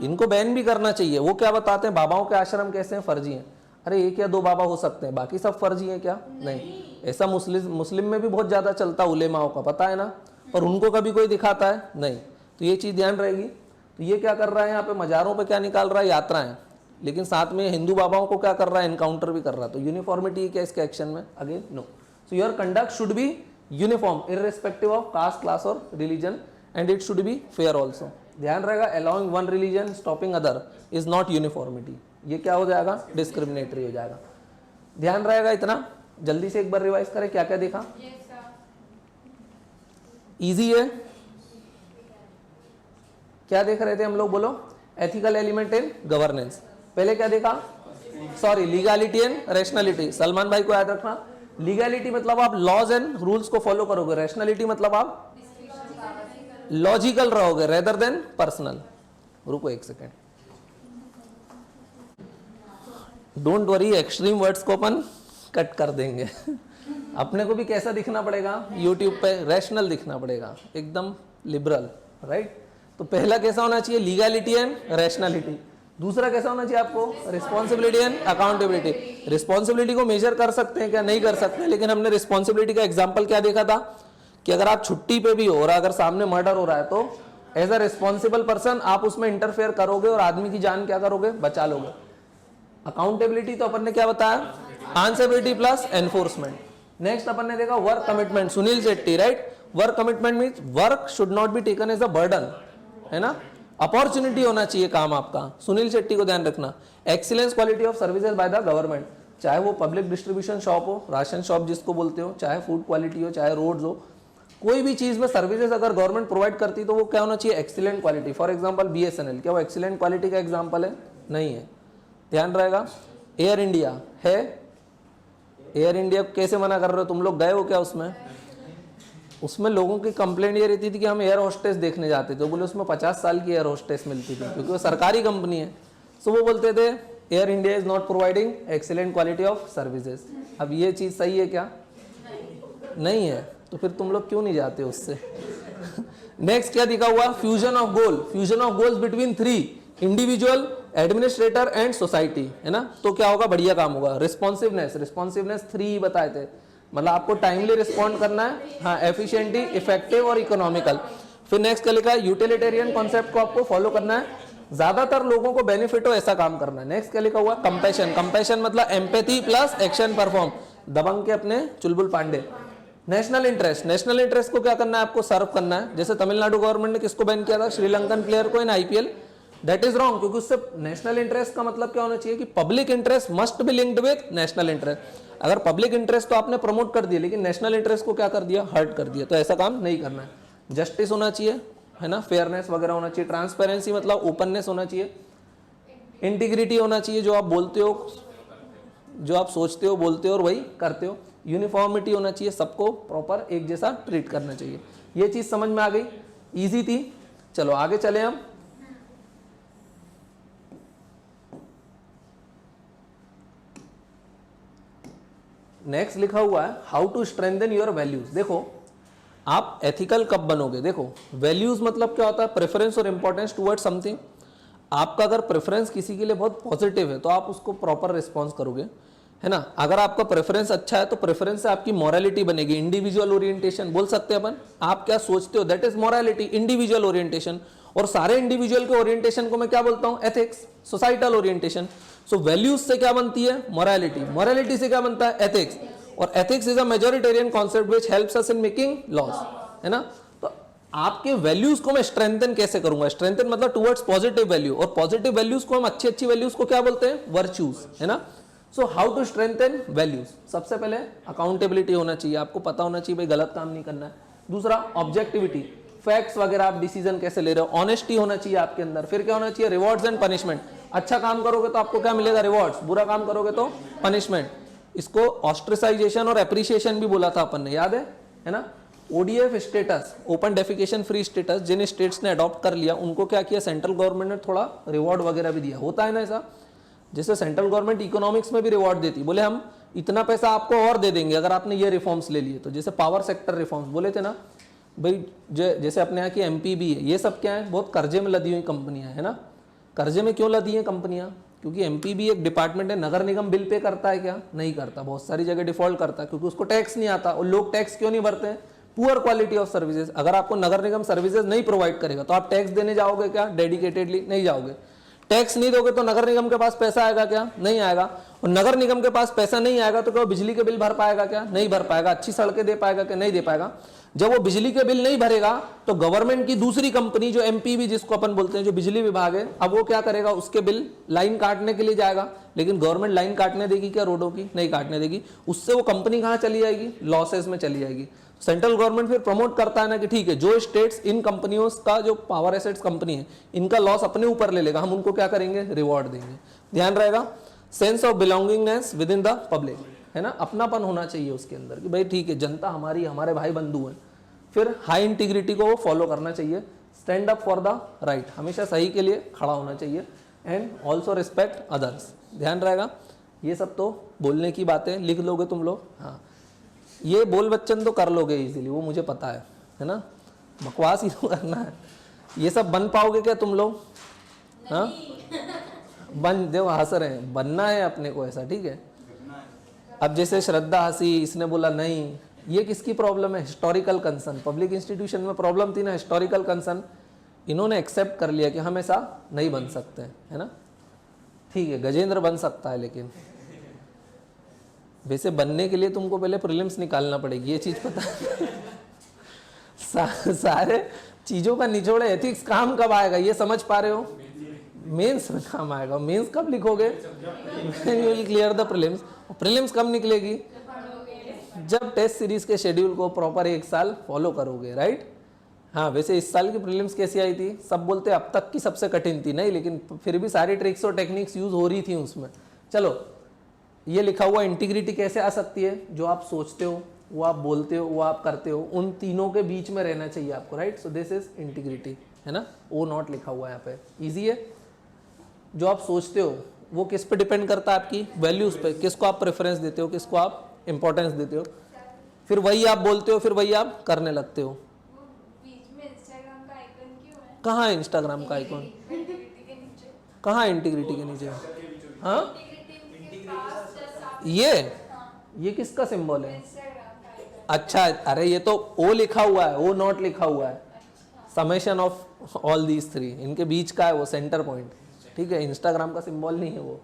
इनको बैन भी करना चाहिए। वो क्या बताते हैं, बाबाओं के आश्रम कैसे हैं, फर्जी हैं। अरे एक या दो बाबा हो सकते हैं, बाकी सब फर्जी हैं क्या, नहीं। ऐसा मुस्लिम में भी बहुत ज्यादा चलता है, उलेमाओं का, पता है ना, पर उनको कभी कोई दिखाता है नहीं। तो ये चीज ध्यान रहेगी। तो ये क्या कर रहा है, यहाँ पे मजारों पे क्या निकाल रहा है, यात्राएं, लेकिन साथ में हिंदू बाबाओं को क्या कर रहा है, एनकाउंटर भी कर रहा है। तो यूनिफॉर्मिटी क्या इसके एक्शन में, again no. So your conduct should be uniform irrespective of caste, class और religion, and it should be fair also. ध्यान रहेगा, allowing one religion stopping other is not uniformity. ये क्या हो जाएगा, डिस्क्रिमिनेटरी हो जाएगा। ध्यान रहेगा इतना। जल्दी से एक बार रिवाइज करें, क्या क्या देखा, इजी है। क्या देख रहे थे हम लोग, बोलो, एथिकल एलिमेंट इन गवर्नेंस। पहले क्या देखा, sorry, legality and rationality. Salman भाई को याद रखना, लीगैलिटी मतलब आप लॉज एंड रूल्स को फॉलो करोगे, रैशनैलिटी मतलब आप लॉजिकल रहोगे रेदर देन पर्सनल। रुको एक second, don't worry, extreme words को अपन कट कर देंगे। अपने को भी कैसा दिखना पड़ेगा, यूट्यूब पे रैशनल दिखना पड़ेगा, एकदम लिबरल, राइट। तो पहला कैसा होना चाहिए, लीगैलिटी एंड रैशनैलिटी। दूसरा कैसा होना चाहिए आपको, रिस्पॉन्सिबिलिटी एंड अकाउंटेबिलिटी। रिस्पॉन्सिबिलिटी को मेजर कर सकते हैं क्या, नहीं कर सकते, लेकिन हमने रिस्पॉन्सिबिलिटी का एग्जांपल क्या देखा था कि अगर आप छुट्टी पे भी हो और अगर सामने मर्डर हो रहा है, तो एज अ रिस्पॉन्सिबल पर्सन आप उसमें इंटरफेयर करोगे और आदमी की जान क्या करोगे, बचा लोगे। अकाउंटेबिलिटी तो अपन ने क्या बताया, आंसरेबिलिटी प्लस एनफोर्समेंट। नेक्स्ट अपन ने देखा work commitment, Sunil Shetty, right. Work commitment means work should not be taken as a burden, है ना, अपॉर्चुनिटी होना चाहिए काम आपका। सुनील शेट्टी को ध्यान रखना। Excellence quality of services by the government, चाहे वो पब्लिक डिस्ट्रीब्यूशन शॉप हो, राशन शॉप जिसको बोलते हो, चाहे फूड क्वालिटी हो, चाहे रोड्स हो, कोई भी चीज में सर्विसेज अगर गवर्नमेंट प्रोवाइड करती तो वो क्या होना चाहिए, excellent quality. For example BSNL, क्या वो एक्सीलेंट क्वालिटी का एग्जांपल है, नहीं है, ध्यान रहेगा। एयर इंडिया है, एयर इंडिया कैसे मना कर रहे हो, तुम लोग गए हो क्या उसमें? उसमें लोगों की कंप्लेंट ये रहती थी कि हम एयर होस्टेस देखने जाते थे, बोले उसमें 50 साल की एयर होस्टेस मिलती थी, क्योंकि वो सरकारी कंपनी है। सो वो बोलते थे air India is not providing excellent quality of services. अब ये चीज़ सही है क्या? नहीं है। तो फिर तुम लोग क्यों नहीं जाते उससे? नेक्स्ट क्या दिखा हुआ, fusion of goal, fusion of goals between 3 individual, administrator and society, है ना। तो क्या होगा, बढ़िया काम होगा। रिस्पॉन्सिवनेस, रिस्पॉन्सिवनेस 3 बताए थे, मतलब आपको टाइमली रिस्पॉन्ड करना है, हाँ, एफिशिएंटली, इफेक्टिव और इकोनॉमिकल। फिर नेक्स्ट क्या लिखा है, यूटिलिटेरियन कॉन्सेप्ट को आपको फॉलो करना है, ज्यादातर लोगों को बेनिफिट हो ऐसा काम करना है। नेक्स्ट क्या लिखा हुआ, कंपैशन, कंपैशन मतलब empathy plus action perform, Dabangg के अपने Chulbul Pandey. National interest, national interest को क्या करना है, आपको सर्व करना है। जैसे तमिलनाडु गवर्नमेंट ने किसको बैन किया था, श्रीलंकन प्लेयर को in IPL, that is wrong, क्योंकि उससे नेशनल इंटरेस्ट का मतलब क्या होना चाहिए कि public interest must be linked with national interest. अगर पब्लिक इंटरेस्ट तो आपने प्रमोट कर दिया, लेकिन नेशनल इंटरेस्ट को क्या कर दिया, हर्ट कर दिया, तो ऐसा काम नहीं करना है। जस्टिस होना चाहिए, है ना, फेयरनेस वगैरह होना चाहिए, ट्रांसपेरेंसी मतलब ओपननेस होना चाहिए, इंटीग्रिटी होना चाहिए, जो आप बोलते हो, जो आप सोचते हो, बोलते हो और वही करते हो, यूनिफॉर्मिटी होना चाहिए, सबको प्रॉपर एक जैसा ट्रीट करना चाहिए। ये चीज समझ में आ गई, इजी थी। चलो आगे चले हम। नेक्स्ट लिखा हुआ है how to strengthen your values. देखो आप एथिकल कब बनोगे, देखो वैल्यूज मतलब क्या होता है, प्रेफरेंस और इंपॉर्टेंस टुवर्ड समथिंग। आपका अगर प्रेफरेंस किसी के लिए बहुत पॉजिटिव है तो आप उसको प्रॉपर रिस्पॉन्स करोगे, है ना। अगर आपका प्रेफरेंस अच्छा है तो प्रेफरेंस से आपकी मॉरलिटी बनेगी, इंडिविजुअल ओरिएंटेशन बोल सकते हैं अपन, आप क्या सोचते हो, that is morality, individual orientation. और सारे इंडिविजुअल के ओरिएंटेशन को मैं क्या बोलता हूं, ethics, societal orientation. So values से क्या बनती है, मॉरलिटी, मॉरलिटी से क्या बनता है, एथिक्स, और ethics is a majoritarian concept which helps us in making laws, है ना। तो आपके वैल्यूज को मैं स्ट्रेंथन कैसे करूंगा, स्ट्रेंथन मतलब टुवर्ड्स पॉजिटिव वैल्यू, और पॉजिटिव वैल्यूज को हम अच्छी अच्छी वैल्यूज को क्या बोलते हैं, वर्च्यूज, है ना। So how to strengthen values, सबसे पहले अकाउंटेबिलिटी होना चाहिए, आपको पता होना चाहिए भाई गलत काम नहीं करना है। दूसरा ऑब्जेक्टिविटी, फैक्ट्स वगैरह आप डिसीजन कैसे ले रहे हो, ऑनेस्टी होना चाहिए आपके अंदर। फिर क्या होना चाहिए, रिवॉर्ड्स एंड पनिशमेंट, अच्छा काम करोगे तो आपको क्या मिलेगा, रिवॉर्ड्स, बुरा काम करोगे तो पनिशमेंट। इसको ऑस्ट्रिसाइजेशन और एप्रिसिएशन भी बोला था अपन ने, याद है ना। ODF status, open defecation free status, जिन स्टेट्स ने अडॉप्ट कर लिया उनको क्या किया, सेंट्रल गवर्नमेंट ने थोड़ा रिवॉर्ड वगैरह भी दिया, होता है ना ऐसा। जैसे सेंट्रल गवर्नमेंट इकोनॉमिक्स में भी रिवॉर्ड देती, बोले हम इतना पैसा आपको और दे देंगे अगर आपने ये रिफॉर्म्स ले लिए। तो जैसे पावर सेक्टर रिफॉर्म्स बोले थे ना भाई, जैसे अपने यहाँ की एमपीबी है, ये सब क्या है, बहुत कर्जे में लदी हुई कंपनियां है ना। कर्जे में क्यों लदी हैं कंपनियां, क्योंकि एमपीबी एक डिपार्टमेंट है, नगर निगम बिल पे करता है क्या, नहीं करता, बहुत सारी जगह डिफॉल्ट करता है क्योंकि उसको टैक्स नहीं आता। और लोग टैक्स क्यों नहीं भरते हैं, पुअर क्वालिटी ऑफ सर्विसेज। अगर आपको नगर निगम सर्विसेज नहीं प्रोवाइड करेगा तो आप टैक्स देने जाओगे क्या, डेडिकेटेडली नहीं जाओगे। टैक्स नहीं दोगे तो नगर निगम के पास पैसा आएगा क्या, नहीं आएगा। और नगर निगम के पास पैसा नहीं आएगा तो क्या बिजली के बिल भर पाएगा क्या, नहीं भर पाएगा। अच्छी सड़कें दे पाएगा क्या, नहीं दे पाएगा। जब वो बिजली के बिल नहीं भरेगा तो गवर्नमेंट की दूसरी कंपनी जो एमपीबी जिसको अपन बोलते हैं, जो बिजली विभाग है, अब वो क्या करेगा, उसके बिल लाइन काटने के लिए जाएगा। लेकिन गवर्नमेंट लाइन काटने देगी क्या, रोडों की, नहीं काटने देगी। उससे वो कंपनी कहां चली जाएगी, लॉसेस में चली जाएगी। सेंट्रल गवर्नमेंट फिर प्रमोट करता है ना कि ठीक है, जो स्टेट्स इन कंपनियों का, जो पावर एसेट्स कंपनी है, इनका लॉस अपने ऊपर ले लेगा, हम उनको क्या करेंगे, रिवॉर्ड देंगे। ध्यान रहेगा। Sense of belongingness with in the public, है ना, अपनापन होना चाहिए उसके अंदर कि भाई ठीक है, जनता हमारी, हमारे भाई बंधु हैं। फिर हाई इंटीग्रिटी को फॉलो करना चाहिए, stand up for the right, हमेशा सही के लिए खड़ा होना चाहिए, एंड ऑल्सो रिस्पेक्ट अदर्स। ध्यान रहेगा। ये सब तो बोलने की बातें, लिख लोगे तुम लोग, हाँ, ये बोल बच्चन तो कर लोगे इजीली, वो मुझे पता है ना, बकवास ही तो करना है। ये सब बन पाओगे क्या तुम लोग, हाँ, बन दो, हंस रहे हैं, बनना है अपने को ऐसा, ठीक है। अब जैसे श्रद्धा हंसी, इसने बोला नहीं, ये किसकी प्रॉब्लम है, हिस्टोरिकल कंसर्न। पब्लिक इंस्टीट्यूशन में प्रॉब्लम थी ना, हिस्टोरिकल कंसर्न, इन्होंने एक्सेप्ट कर लिया कि हम ऐसा नहीं बन सकते, है ना। ठीक है, गजेंद्र बन सकता है, लेकिन वैसे बनने के लिए तुमको पहले प्रीलिम्स निकालना पड़ेगी, ये चीज पता है। सारे चीजों का निचोड़ एथिक्स काम कब आएगा, ये समझ पा रहे हो, मेंस में काम आएगा। मेंस कब लिखोगे, you will clear the prelims. Prelims कब निकलेगी, जब टेस्ट सीरीज के शेड्यूल को प्रॉपर एक साल फॉलो करोगे, राइट। हाँ, वैसे इस साल की प्रीलिम्स कैसी आई थी, सब बोलते अब तक की सबसे कठिन थी, नहीं, लेकिन फिर भी सारी ट्रिक्स और टेक्निक्स यूज हो रही थी उसमें। चलो, ये लिखा हुआ इंटीग्रिटी कैसे आ सकती है, जो आप सोचते हो, वो आप बोलते हो, वो आप करते हो, उन तीनों के बीच में रहना चाहिए आपको, right. So this is integrity, है ना, ओ नॉट लिखा हुआ है यहाँ पे, इजी है। जो आप सोचते हो वो किस पे डिपेंड करता है, आपकी वैल्यूज पे, किसको आप प्रेफरेंस देते हो, किसको आप इंपॉर्टेंस देते हो, फिर वही आप बोलते हो, फिर वही आप करने लगते हो। बीच में इंस्टाग्राम कहाँ है इंस्टाग्राम का आइकॉन? कहाँ इंटीग्रिटी के नीचे? हाँ, ये किसका सिंबल है? अच्छा, अरे ये तो ओ लिखा हुआ है, ओ नॉट लिखा हुआ है, summation of all these three, इनके बीच का है वो सेंटर पॉइंट, ठीक है, इंस्टाग्राम का सिंबल नहीं है वो।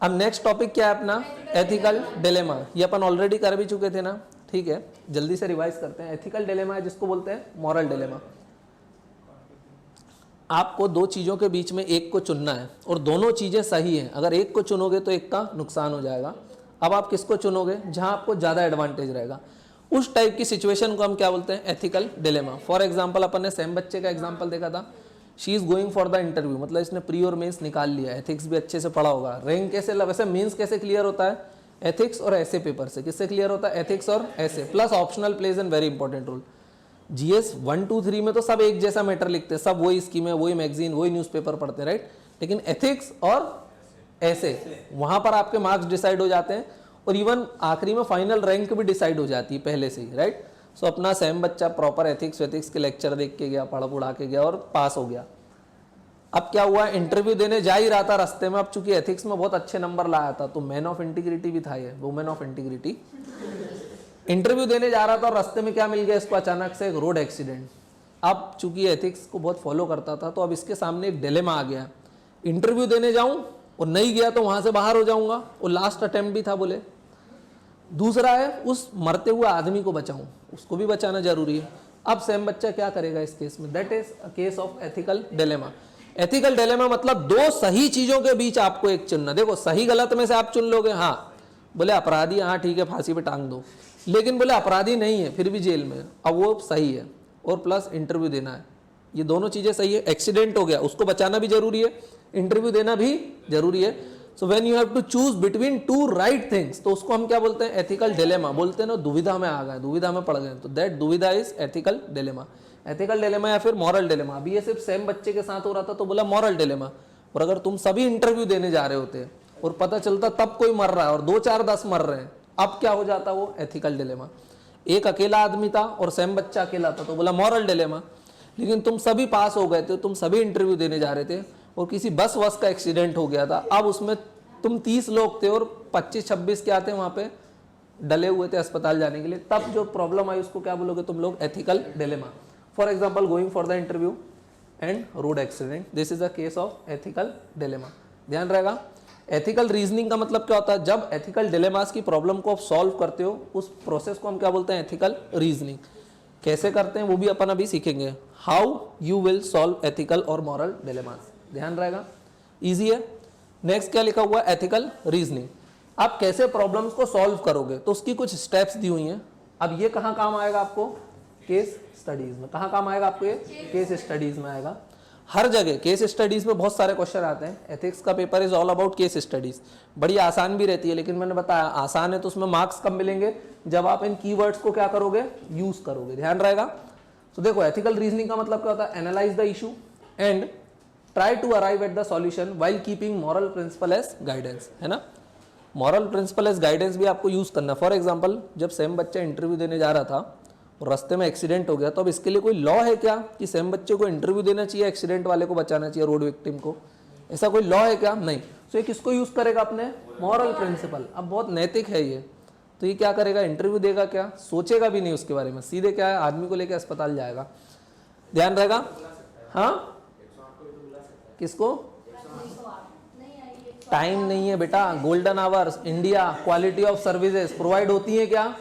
अब नेक्स्ट टॉपिक क्या है अपना? Ethical dilemma. ये अपन ऑलरेडी कर भी चुके थे ना, ठीक है, जल्दी से रिवाइज करते हैं। एथिकल डिलेमा है जिसको बोलते हैं मॉरल डिलेमा। आपको दो चीज़ों के बीच में एक को चुनना है और दोनों चीज़ें सही हैं। अगर एक को चुनोगे तो एक का नुकसान हो जाएगा। अब आप किसको चुनोगे? जहां आपको ज़्यादा एडवांटेज रहेगा। उस टाइप की सिचुएशन को हम क्या बोलते हैं? Ethical dilemma. फॉर एग्जाम्पल अपन ने सैम बच्चे का एग्जाम्पल देखा था। She is going for the interview, मतलब इसने प्री और मेंस निकाल लिया, एथिक्स भी अच्छे से पढ़ा होगा। रैंक कैसे, वैसे मेंस कैसे क्लियर होता है? एथिक्स और ऐसे पेपर से। किससे क्लियर होता है? एथिक्स और ऐसे, plus optional plays an very important role. GS 1 2 3 में तो सब एक जैसा मैटर लिखते हैं, सब वही स्कीम है, वही मैगजीन, वही न्यूज़पेपर पढ़ते हैं, राइट। लेकिन एथिक्स और ऐसे, वहां पर आपके मार्क्स डिसाइड हो जाते हैं और इवन आखिरी में फाइनल रैंक भी डिसाइड हो जाती है पहले से ही, राइट। सो अपना सैम बच्चा प्रॉपर एथिक्स के लेक्चर देख के गया, पढ़ पुढ़ा के गया और पास हो गया। अब क्या हुआ? इंटरव्यू देने जा ही रहा था रास्ते में, अब चूंकि एथिक्स में बहुत अच्छे नंबर लाया था तो मैन ऑफ इंटीग्रिटी भी था, ये वुमेन ऑफ इंटीग्रिटी। इंटरव्यू देने जा रहा था और रास्ते में क्या मिल गया इसको? अचानक से एक रोड एक्सीडेंट। अब चूंकि एथिक्स को बहुत फॉलो करता था तो अब इसके सामने एक डिलेमा आ गया, इंटरव्यू देने जाऊं और नहीं गया तो वहां से बाहर हो जाऊंगा, और लास्ट अटेम्प्ट भी था बोले। दूसरा है उस मरते हुए आदमी को बचाऊं, उसको भी बचाना जरूरी है। अब सैम बच्चा क्या करेगा इस केस में? That is a case of ethical dilemma. Ethical dilemma मतलब दो सही चीजों के बीच आपको एक चुनना। देखो सही गलत में से आप चुन लोगे, हाँ बोले अपराधी, हाँ ठीक है फांसी पे टांग दो, लेकिन बोले अपराधी नहीं है फिर भी जेल में, अब वो सही है, और प्लस इंटरव्यू देना है, ये दोनों चीजें सही है। एक्सीडेंट हो गया, उसको बचाना भी जरूरी है, इंटरव्यू देना भी जरूरी है। So when you have to choose between two right things, तो उसको हम क्या बोलते हैं? एथिकल डिलेमा बोलते हैं ना। दुविधा में आ गए, दुविधा में पड़ गए, तो दैट दुविधा is ethical dilemma. Ethical dilemma या फिर मॉरल डिलेमा। अभी ये सिर्फ सैम बच्चे के साथ हो रहा था तो बोला मॉरल डिलेमा, और अगर तुम सभी इंटरव्यू देने जा रहे होते और पता चलता तब कोई मर रहा है और 2 4 10 मर रहे हैं, अब क्या हो जाता? वो एथिकल डिलेमा। एक अकेला आदमी था और सैम बच्चा अकेला था तो बोला मॉरल डिलेमा। लेकिन तुम सभी पास हो गए थे, तुम सभी इंटरव्यू देने जा रहे थे और किसी बस वस का एक्सीडेंट हो गया था, अब उसमें तुम 30 लोग थे और 25-26 क्या थे वहां पे डले हुए थे अस्पताल जाने के लिए, तब जो प्रॉब्लम आई उसको क्या बोलोगे तुम लोग? Ethical dilemma. For example going for the interview and road accident, this is a case of ethical dilemma. ध्यान रहेगा। एथिकल रीजनिंग का मतलब क्या होता है? जब एथिकल डिलेमास की प्रॉब्लम को आप सॉल्व करते हो उस प्रोसेस को हम क्या बोलते हैं? Ethical reasoning. कैसे करते हैं वो भी अपन अभी सीखेंगे, how you will solve ethical और मॉरल डिलेमास। ध्यान रहेगा, इजी है। नेक्स्ट क्या लिखा हुआ है? Ethical reasoning. आप कैसे प्रॉब्लम्स को सॉल्व करोगे तो उसकी कुछ स्टेप्स दी हुई हैं। अब ये कहाँ काम आएगा आपको? केस स्टडीज में। कहाँ काम आएगा आपको? ये केस स्टडीज में आएगा। हर जगह केस स्टडीज में बहुत सारे क्वेश्चन आते हैं। एथिक्स का paper is all about case studies. बड़ी आसान भी रहती है, लेकिन मैंने बताया आसान है तो उसमें मार्क्स कब मिलेंगे? जब आप इन कीवर्ड्स को क्या करोगे? यूज करोगे। ध्यान रहेगा। तो देखो एथिकल रीजनिंग का मतलब क्या होता है? Analyse the issue and try to arrive at the solution while keeping moral principle as guidance, है ना। मॉरल प्रिंसिपल एज गाइडेंस भी आपको यूज करना। फॉर एग्जाम्पल जब सैम बच्चा इंटरव्यू देने जा रहा था और रास्ते में एक्सीडेंट हो गया, तो अब इसके लिए कोई लॉ है क्या कि सैम बच्चे को इंटरव्यू देना चाहिए, एक्सीडेंट वाले को बचाना चाहिए, रोड विक्टिम को? ऐसा कोई लॉ है क्या? नहीं। तो ये किसको यूज करेगा? अपने मॉरल प्रिंसिपल। अब बहुत नैतिक है ये, तो ये क्या करेगा? इंटरव्यू देगा क्या? सोचेगा भी नहीं उसके बारे में, सीधे क्या है? आदमी को लेकर अस्पताल जाएगा। ध्यान रहेगा। हाँ किसको? टाइम नहीं है बेटा। Golden hours India quality of services provide होती है क्या?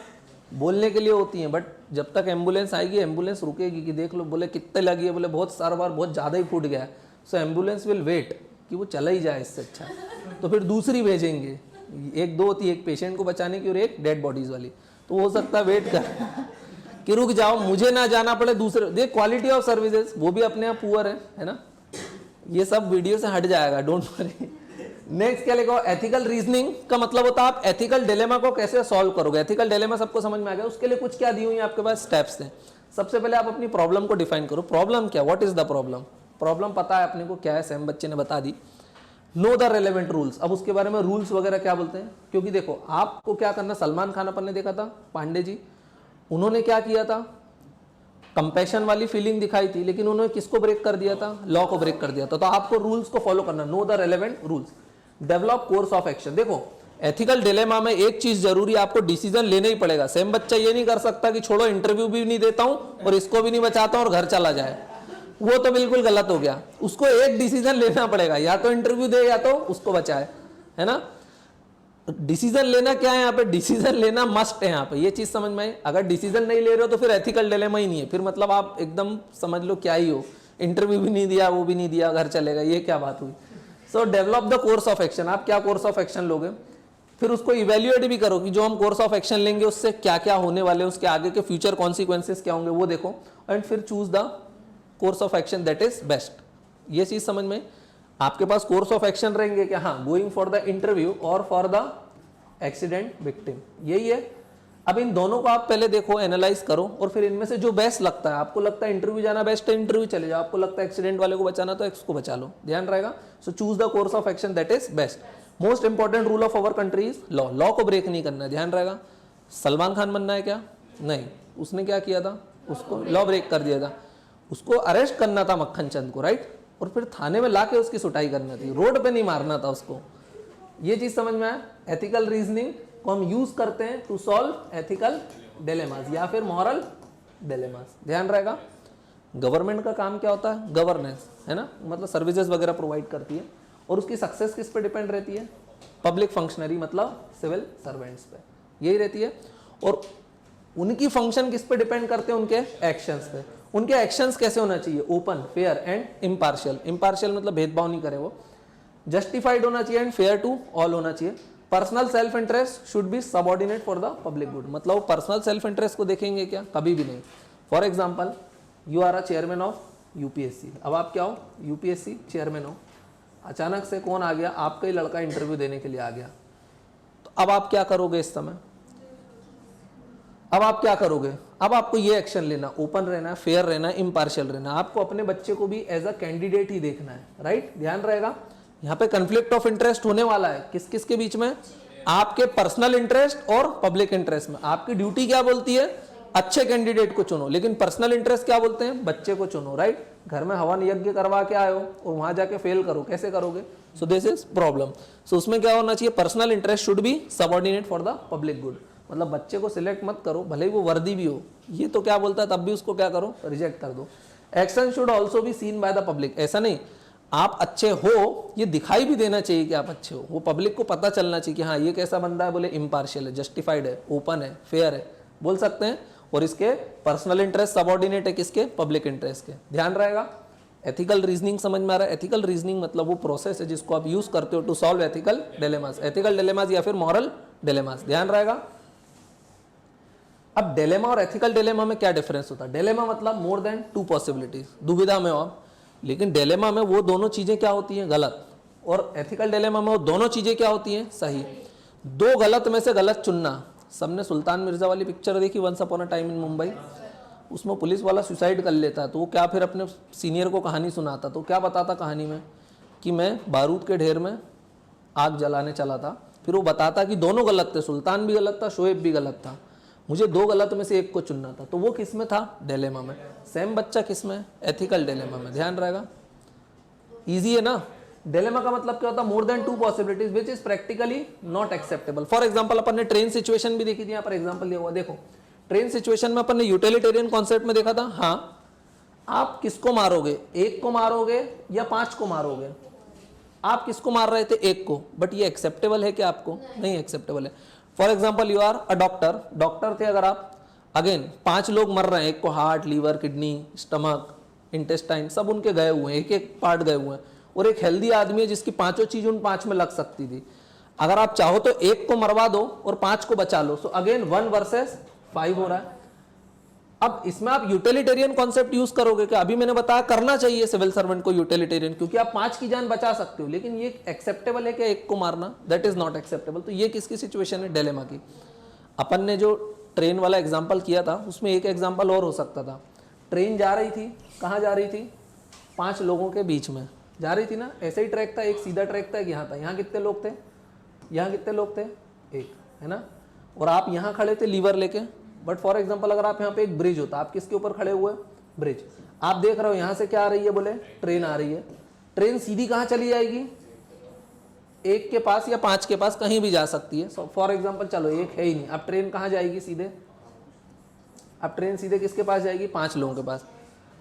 बोलने के लिए होती हैं, बट जब तक एम्बुलेंस आएगी एम्बुलेंस रुकेगी कि देख लो, बोले कितने लगी है, बोले बहुत सारा बार बहुत ज़्यादा ही फूट गया है, सो एम्बुलेंस विल वेट कि वो चला ही जाए, इससे अच्छा तो फिर दूसरी भेजेंगे। एक दो होती है, एक पेशेंट को बचाने की और एक डेड बॉडीज वाली, तो हो सकता है वेट कर कि रुक जाओ मुझे ना जाना पड़े दूसरे। देख क्वालिटी ऑफ सर्विसेज वो भी अपने आप पुअर है ना। ये सब वीडियो से हट जाएगा, डोंट वरी। नेक्स्ट क्या लिखा? एथिकल रीजनिंग का मतलब होता है आप एथिकल डिलेमा को कैसे सॉल्व करोगे। एथिकल डिलेमा सबको समझ में आ गया। उसके लिए कुछ क्या दी हुई है आपके पास? स्टेप्स हैं। सबसे पहले आप अपनी प्रॉब्लम को डिफाइन करो। प्रॉब्लम क्या? What is the problem? Problem पता है अपने को क्या है, सैम बच्चे ने बता दी। Know the relevant rules. अब उसके बारे में रूल्स वगैरह क्या बोलते हैं, क्योंकि देखो आपको क्या करना, सलमान खान अपन ने देखा था, पांडे जी, उन्होंने क्या किया था, कंपैशन वाली फीलिंग दिखाई थी, लेकिन उन्होंने किसको ब्रेक कर दिया था? लॉ को ब्रेक कर दिया था। तो आपको रूल्स को फॉलो करना, no the relevant rules, develop course of action. देखो एथिकल डिलेमा में एक चीज जरूरी, आपको डिसीजन लेना ही पड़ेगा। सेम बच्चा ये नहीं कर सकता कि छोड़ो इंटरव्यू भी नहीं देता हूं और इसको भी नहीं बचाता हूं और घर चला जाए, वो तो बिल्कुल गलत हो गया। उसको एक डिसीजन लेना पड़ेगा, या तो इंटरव्यू दे या तो उसको बचाए, है ना। डिसीजन लेना क्या है यहाँ पे? डिसीजन लेना मस्ट है यहाँ पे, ये चीज समझ में आई। अगर डिसीजन नहीं ले रहे हो तो फिर एथिकल डिलेमा ही नहीं है, फिर मतलब आप एकदम समझ लो क्या ही हो, इंटरव्यू भी नहीं दिया, वो भी नहीं दिया, घर चलेगा, ये क्या बात हुई। सो develop the course of action. आप क्या कोर्स ऑफ एक्शन लोगे, फिर उसको इवेल्युएट भी करो कि जो हम कोर्स ऑफ एक्शन लेंगे उससे क्या क्या होने वाले हैं, उसके आगे के फ्यूचर कॉन्सिक्वेंसेस क्या होंगे वो देखो, एंड फिर choose the course of action that is best. ये चीज समझ में। आपके पास कोर्स ऑफ एक्शन रहेंगे क्या? हाँ, गोइंग फॉर द इंटरव्यू और फॉर द एक्सीडेंट विक्टिम, यही है। अब इन दोनों को आप पहले देखो, एनालाइज करो, और फिर इनमें से जो बेस्ट लगता है, आपको लगता है इंटरव्यू जाना बेस्ट है, इंटरव्यू चले जाओ, आपको लगता है एक्सीडेंट वाले को बचाना तो एक्स को बचा लो, ध्यान रहेगा। So choose the course of action that is best. Most important rule of our country is law, law को ब्रेक नहीं करना है, ध्यान रहेगा। सलमान खान बनना है क्या? नहीं, उसने क्या किया था? उसको लॉ ब्रेक कर दिया था, उसको अरेस्ट करना था मक्खन चंद को, राइट, और फिर थाने में लाके उसकी सुटाई करना थी, रोड पे नहीं मारना था उसको। ये चीज समझ में आया। एथिकल रीजनिंग को हम यूज करते हैं टू सॉल्व एथिकल डिलेमास या फिर मॉरल डिलेमास, ध्यान रहेगा। गवर्नमेंट का काम क्या होता है? गवर्नेंस, है ना, मतलब सर्विसेज वगैरह प्रोवाइड करती है, और उसकी सक्सेस किस पे डिपेंड रहती है? पब्लिक फंक्शनरी मतलब सिविल सर्वेंट्स पे, यही रहती है। और उनकी फंक्शन किस पे डिपेंड करते हैं? उनके एक्शंस पे। उनके एक्शंस कैसे होना चाहिए? Open, fair and impartial. Impartial मतलब भेदभाव नहीं करे वो, जस्टिफाइड होना चाहिए एंड फेयर टू ऑल होना चाहिए। Personal self interest should be subordinate for the public good, मतलब वो पर्सनल सेल्फ इंटरेस्ट को देखेंगे क्या? कभी भी नहीं। For example, you are a chairman of UPSC, अब आप क्या हो? यूपीएससी चेयरमैन हो। अचानक से कौन आ गया? आपका ही लड़का इंटरव्यू देने के लिए आ गया, तो अब आप क्या करोगे इस समय? अब आप क्या करोगे? अब आपको ये एक्शन लेना, ओपन रहना है, फेयर रहना है, इम्पार्शियल रहना है। आपको अपने बच्चे को भी एज अ कैंडिडेट ही देखना है, राइट, ध्यान रहेगा। यहाँ पे कंफ्लिक्ट ऑफ इंटरेस्ट होने वाला है, किस किस के बीच में? आपके पर्सनल इंटरेस्ट और पब्लिक इंटरेस्ट में। आपकी ड्यूटी क्या बोलती है? अच्छे कैंडिडेट को चुनो, लेकिन पर्सनल इंटरेस्ट क्या बोलते हैं? बच्चे को चुनो, राइट। घर में हवन यज्ञ करवा के आए हो और वहां जाके फेल करो, कैसे करोगे? So this is problem. So उसमें क्या होना चाहिए? Personal interest should be subordinate for the public good, मतलब बच्चे को सिलेक्ट मत करो, भले ही वो वर्दी भी हो। ये तो क्या बोलता है, तब भी उसको क्या करो? रिजेक्ट कर दो। Action should also be seen by the public, ऐसा नहीं आप अच्छे हो, ये दिखाई भी देना चाहिए कि आप अच्छे हो, वो पब्लिक को पता चलना चाहिए कि हाँ ये कैसा बंदा है, बोले इम्पार्शियल है, जस्टिफाइड है, ओपन है, फेयर है, बोल सकते हैं। और इसके पर्सनल इंटरेस्ट सबऑर्डिनेट है किसके? पब्लिक इंटरेस्ट के, ध्यान रहेगा। एथिकल रीजनिंग समझ में आ रहा है? एथिकल रीजनिंग मतलब वो प्रोसेस है जिसको आप यूज करते हो to solve ethical dilemmas, ethical dilemmas या फिर मॉरल डिलेमास, ध्यान रहेगा। अब डिलेमा और एथिकल डिलेमा में क्या डिफरेंस होता है? डिलेमा मतलब मोर देन टू पॉसिबिलिटीज, दुविधा में हो आप, लेकिन डिलेमा में वो दोनों चीजें क्या होती हैं? गलत। और एथिकल डिलेमा में वो दोनों चीजें क्या होती हैं? सही। दो गलत में से गलत चुनना। सबने सुल्तान मिर्जा वाली पिक्चर देखी, once upon a time in Mumbai? उसमें पुलिस वाला सुसाइड कर लेता है, तो वो क्या फिर अपने सीनियर को कहानी सुनाता, तो क्या बताता कहानी में? कि मैं बारूद के ढेर में आग जलाने चला था। फिर वो बताता कि दोनों गलत थे, सुल्तान भी गलत था, शोएब भी गलत था, मुझे दो गलत में से एक को चुनना था। तो वो किस में था? डिलेमा में। सेम बच्चा किस में? एथिकल डिलेमा में, ध्यान रहेगा। इजी है ना? डिलेमा का मतलब क्या होता है? More than two possibilities which is practically not acceptable. For example अपन ने ट्रेन सिचुएशन भी देखी थी, यहाँ पर एग्जांपल दिया हुआ, देखो ट्रेन सिचुएशन में अपन ने यूटिलिटेरियन कॉन्सेप्ट में देखा था। हाँ, आप किसको मारोगे? एक को मारोगे या पांच को मारोगे? आप किसको मार रहे थे? एक को। बट ये एक्सेप्टेबल है क्या आपको? नहीं एक्सेप्टेबल है। For example you are a doctor, doctor थे अगर आप, अगेन 5 लोग मर रहे हैं, एक को heart, liver, kidney, stomach, intestine सब उनके गए हुए हैं, एक एक पार्ट गए हुए हैं, और एक हेल्दी आदमी है जिसकी पांचों चीज उन 5 में लग सकती थी। अगर आप चाहो तो एक को मरवा दो और 5 को बचा लो, सो अगेन 1 वर्सेस 5 हो रहा है। अब इसमें आप यूटिलिटेरियन कॉन्सेप्ट यूज करोगे क्या? अभी मैंने बताया करना चाहिए सिविल सर्वेंट को यूटिलिटेरियन, क्योंकि आप 5 की जान बचा सकते हो, लेकिन ये एक्सेप्टेबल है क्या एक को मारना? That is not acceptable. तो ये किसकी सिचुएशन है? डिलेमा की। अपन ने जो ट्रेन वाला एग्जाम्पल किया था उसमें एक एग्जाम्पल और हो सकता था। ट्रेन जा रही थी, कहाँ जा रही थी? 5 लोगों के बीच में जा रही थी ना, ऐसे ही ट्रैक था, एक सीधा ट्रैक था, यहाँ था। यहाँ कितने लोग थे? यहाँ कितने लोग थे? एक, है ना। और आप यहाँ खड़े थे लीवर लेके, बट फॉर एग्जाम्पल अगर आप यहाँ पे एक ब्रिज होता, आप किसके ऊपर खड़े हुए? ब्रिज। आप देख रहे हो यहाँ से क्या आ रही है? बोले ट्रेन आ रही है। ट्रेन सीधी कहाँ चली जाएगी? एक के पास या 5 के पास, कहीं भी जा सकती है। फॉर एग्जाम्पल चलो एक है ही नहीं, अब ट्रेन कहाँ जाएगी? सीधे, अब ट्रेन सीधे किसके पास जाएगी? 5 लोगों के पास।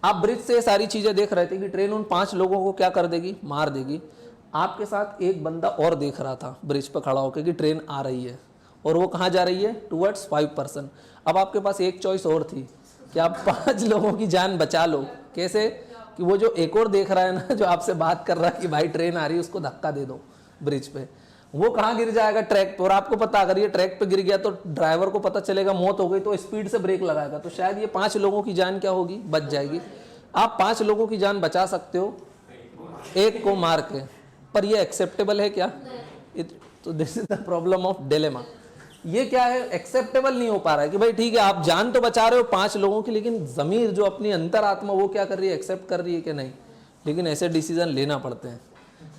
आप ब्रिज से सारी चीजें देख रहे थे कि ट्रेन उन 5 लोगों को क्या कर देगी? मार देगी। आपके साथ एक बंदा और देख रहा था ब्रिज पर खड़ा होकर कि ट्रेन आ रही है, और वो कहाँ जा रही है? Towards 5 person. अब आपके पास एक चॉइस और थी कि आप 5 लोगों की जान बचा लो। कैसे? कि वो जो एक और देख रहा है ना, जो आपसे बात कर रहा है कि भाई ट्रेन आ रही है, उसको धक्का दे दो ब्रिज पे। वो कहाँ गिर जाएगा? ट्रैक पे। और आपको पता, अगर ये ट्रैक पे गिर गया तो ड्राइवर को पता चलेगा मौत हो गई, तो स्पीड से ब्रेक लगाएगा, तो शायद ये 5 लोगों की जान क्या होगी? बच जाएगी। आप 5 लोगों की जान बचा सकते हो एक को मार के, पर ये एक्सेप्टेबल है क्या? तो this is the problem of dilemma. ये क्या है? एक्सेप्टेबल नहीं हो पा रहा है कि भाई ठीक है आप जान तो बचा रहे हो 5 लोगों की, लेकिन जमीर जो अपनी अंतरात्मा वो क्या कर रही है? एक्सेप्ट कर रही है कि नहीं। लेकिन ऐसे डिसीजन लेना पड़ते हैं।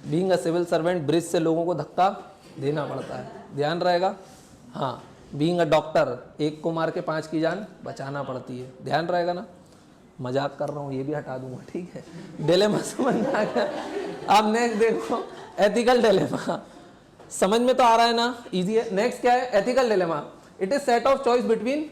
Being a civil servant, bridge से लोगों को धक्का देना पड़ता है, ध्यान रहेगा। हाँ, बीइंग अ डॉक्टर, एक को मार के 5 की जान बचाना पड़ती है, ध्यान रहेगा ना। मजाक कर रहा हूँ, ये भी हटा दूंगा, ठीक है। डिलेमा समझ में आ गया? आप नेक्स्ट देखो, एथिकल डिलेमा। समझ में तो आ रहा है ना? इजी है। नेक्स्ट क्या है? Ethical dilemma. It is set of choice between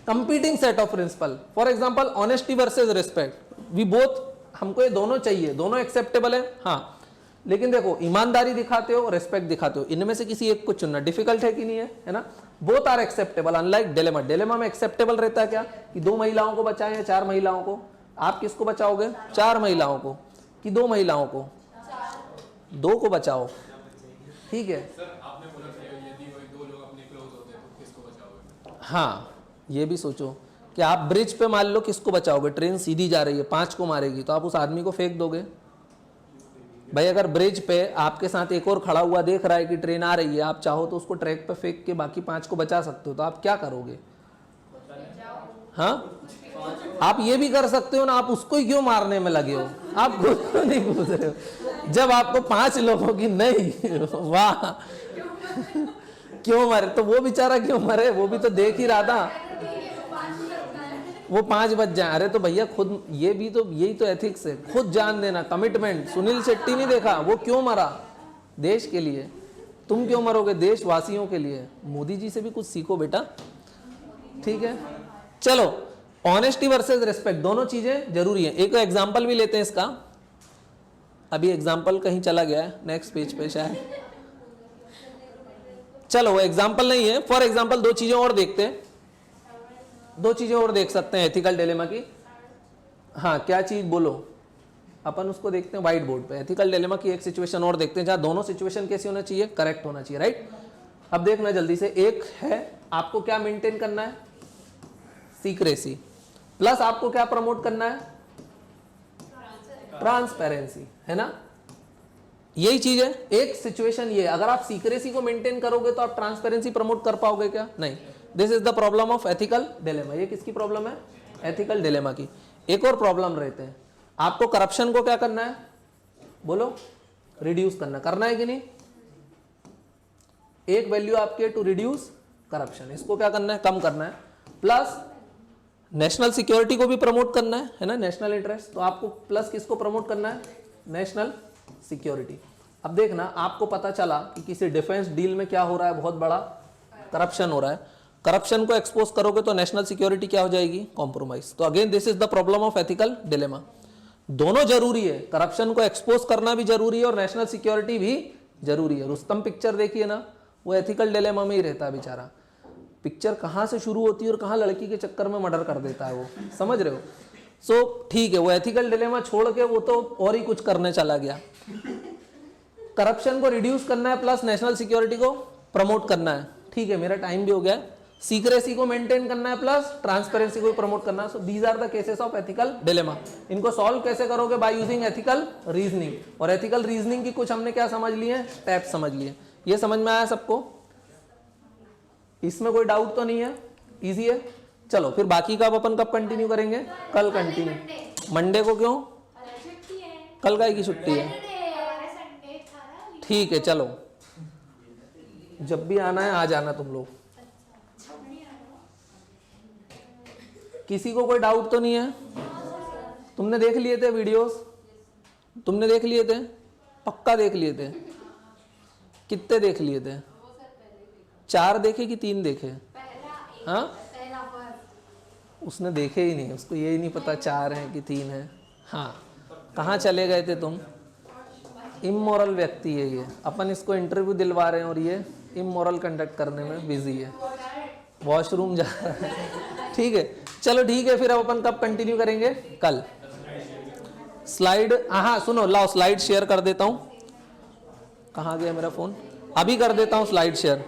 competing set of principle. For example honesty versus respect. We both, हमको ये दोनों चाहिए, दोनों एक्सेप्टेबल है, हाँ, लेकिन देखो ईमानदारी दिखाते हो, रिस्पेक्ट दिखाते हो, इनमें से किसी एक को चुनना डिफिकल्ट है कि नहीं है ना? Both are acceptable unlike dilemma. Dilemma में एक्सेप्टेबल रहता है क्या? कि 2 महिलाओं को बचाएं या 4 महिलाओं को? आप किसको बचाओगे? 4 महिलाओं को कि 2 महिलाओं को? 2 को बचाओ, ठीक है। हाँ, ये भी सोचो कि आप ब्रिज पे मान लो किसको बचाओगे? ट्रेन सीधी जा रही है, 5 को मारेगी, तो आप उस आदमी को फेंक दोगे? भाई अगर ब्रिज पे आपके साथ एक और खड़ा हुआ देख रहा है कि ट्रेन आ रही है, आप चाहो तो उसको ट्रैक पे फेंक के बाकी 5 को बचा सकते हो, तो आप क्या करोगे? हाँ, आप ये भी कर सकते हो ना, आप उसको ही क्यों मारने में लगे हो? आप खुद क्यों नहीं कूद रहे हो? जब आपको 5 लोगों की नहीं, वाह, क्यों मरे? तो वो बेचारा क्यों मरे? वो भी तो देख ही रहा था, वो 5 बच जाए। अरे तो भैया खुद, ये भी तो, यही तो एथिक्स है, खुद जान देना, कमिटमेंट। सुनील शेट्टी नहीं देखा, वो क्यों मरा? देश के लिए। तुम क्यों मरोगे? देशवासियों के लिए। मोदी जी से भी कुछ सीखो बेटा, ठीक है। चलो, ऑनेस्टी वर्सेस रिस्पेक्ट, दोनों चीजें जरूरी है। एक एग्जाम्पल भी लेते हैं इसका, अभी एग्जाम्पल कहीं चला गया है, नेक्स्ट पेज पे शायद। चलो, वो एग्जाम्पल नहीं है, फॉर एग्जाम्पल 2 चीजें और देखते हैं, 2 चीजें और देख सकते हैं एथिकल डिलेमा की। हाँ, क्या चीज बोलो? अपन उसको देखते हैं व्हाइट बोर्ड पे। एथिकल डिलेमा की एक सिचुएशन और देखते हैं जहां दोनों सिचुएशन कैसी होना चाहिए? करेक्ट होना चाहिए, राइट। अब देखना जल्दी से, एक है आपको क्या मेंटेन करना है? सीक्रेसी, प्लस आपको क्या प्रमोट करना है? ट्रांसपेरेंसी, है ना? यही चीज है। एक सिचुएशन ये, अगर आप सीक्रेसी को मेंटेन करोगे तो आप ट्रांसपेरेंसी प्रमोट कर पाओगे क्या? नहीं। This is the problem of ethical dilemma. ये किसकी प्रॉब्लम है? एथिकल डिलेमा की। एक और प्रॉब्लम रहते हैं, आपको करप्शन को क्या करना है? बोलो, रिड्यूस करना है कि नहीं? एक वैल्यू आपके टू रिड्यूस करप्शन, इसको क्या करना है? कम करना है। प्लस नेशनल सिक्योरिटी को भी प्रमोट करना है ना, नेशनल इंटरेस्ट। तो आपको प्लस किसको प्रमोट करना है? National security. अब देखना, आपको पता चला कि किसी डिफेंस डील में क्या हो रहा है? बहुत बड़ा करप्शन हो रहा है। करप्शन को एक्सपोज करोगे तो नेशनल सिक्योरिटी क्या हो जाएगी? कॉम्प्रोमाइज। तो again this is the problem of ethical dilemma. दोनों जरूरी है, करप्शन को एक्सपोज करना भी जरूरी है और नेशनल सिक्योरिटी भी जरूरी है। रुस्तम पिक्चर देखिए ना, वो एथिकल डिलेमा में ही रहता है बेचारा। पिक्चर कहाँ से शुरू होती है और कहाँ लड़की के चक्कर में मर्डर कर देता है वो, समझ रहे हो? सो ठीक है, वो एथिकल डिलेमा छोड़ के वो तो और ही कुछ करने चला गया। करप्शन को रिड्यूस करना है, प्लस नेशनल सिक्योरिटी को प्रमोट करना है। ठीक है, मेरा टाइम भी हो गया है। सीक्रेसी को मेंटेन करना है, प्लस ट्रांसपेरेंसी को प्रमोट करना है। So these are the cases of ethical dilemma. इनको सॉल्व कैसे करोगे? By using ethical reasoning. और एथिकल रीजनिंग की कुछ हमने क्या समझ लिए? स्टेप्स समझ लिए। ये समझ में आया सबको? इसमें कोई डाउट तो नहीं है? इजी है। चलो फिर बाकी का अपन कब कंटिन्यू करेंगे? कल कंटिन्यू। मंडे को क्यों? कल का की छुट्टी है? ठीक है, चलो जब भी आना है आ जाना तुम लोग। किसी को कोई डाउट तो नहीं है? तुमने देख लिए थे वीडियोस? तुमने देख लिए थे? पक्का देख लिए थे? कितने देख लिए थे? 4 देखे कि 3 देखे? हाँ, उसने देखे ही नहीं, उसको यही नहीं पता 4 हैं कि 3 हैं। हाँ, कहाँ चले गए थे तुम? इमोरल व्यक्ति है ये, अपन इसको इंटरव्यू दिलवा रहे हैं और ये इमोरल कंडक्ट करने में बिजी है, वॉशरूम जा रहा है। ठीक है, चलो ठीक है, फिर अब अपन कब कंटिन्यू करेंगे? कल। स्लाइड, हाँ सुनो, लाओ स्लाइड शेयर कर देता हूँ। कहाँ गया मेरा फोन? अभी कर देता हूँ स्लाइड शेयर।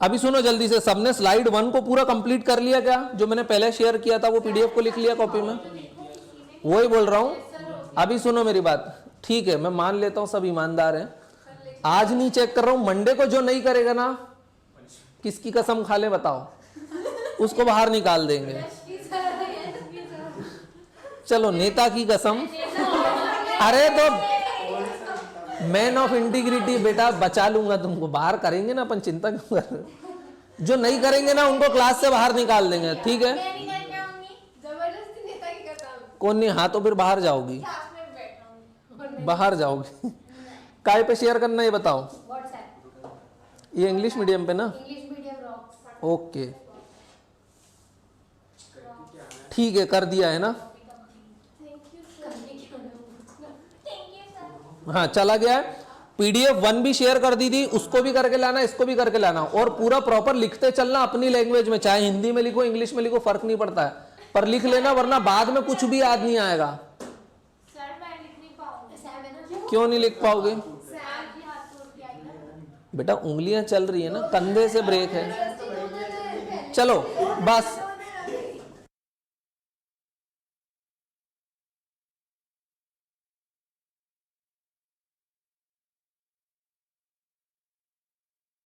अभी सुनो जल्दी से, सबने स्लाइड 1 को पूरा कंप्लीट कर लिया क्या? जो मैंने पहले शेयर किया था वो पीडीएफ को लिख लिया कॉपी में? वही बोल रहा हूँ। अभी सुनो मेरी बात, ठीक है, मैं मान लेता हूँ सब ईमानदार हैं, आज नहीं चेक कर रहा हूँ, मंडे को जो नहीं करेगा ना, किसकी कसम खा ले बताओ, उसको बाहर निकाल देंगे। चलो नेता की कसम। अरे तो मैन ऑफ इंटीग्रिटी बेटा, बचा लूंगा तुमको, बाहर करेंगे ना अपन, चिंता क्यों कर रहे हो? जो नहीं करेंगे ना उनको क्लास से बाहर निकाल देंगे, ठीक है? कौन नहीं? हाँ तो फिर बाहर जाओगी, बाहर जाओगी। काय पे शेयर करना ये बताओ? ये इंग्लिश मीडियम पे ना? ओके ठीक है, कर दिया है ना? हाँ चला गया है। पीडीएफ 1 भी शेयर कर दी थी, उसको भी करके लाना, इसको भी करके लाना, और पूरा प्रॉपर लिखते चलना अपनी लैंग्वेज में, चाहे हिंदी में लिखो इंग्लिश में लिखो, फर्क नहीं पड़ता है, पर लिख लेना, वरना बाद में कुछ भी याद नहीं आएगा। क्यों नहीं लिख पाओगे बेटा? उंगलियां चल रही है ना, कंधे से ब्रेक है। चलो बस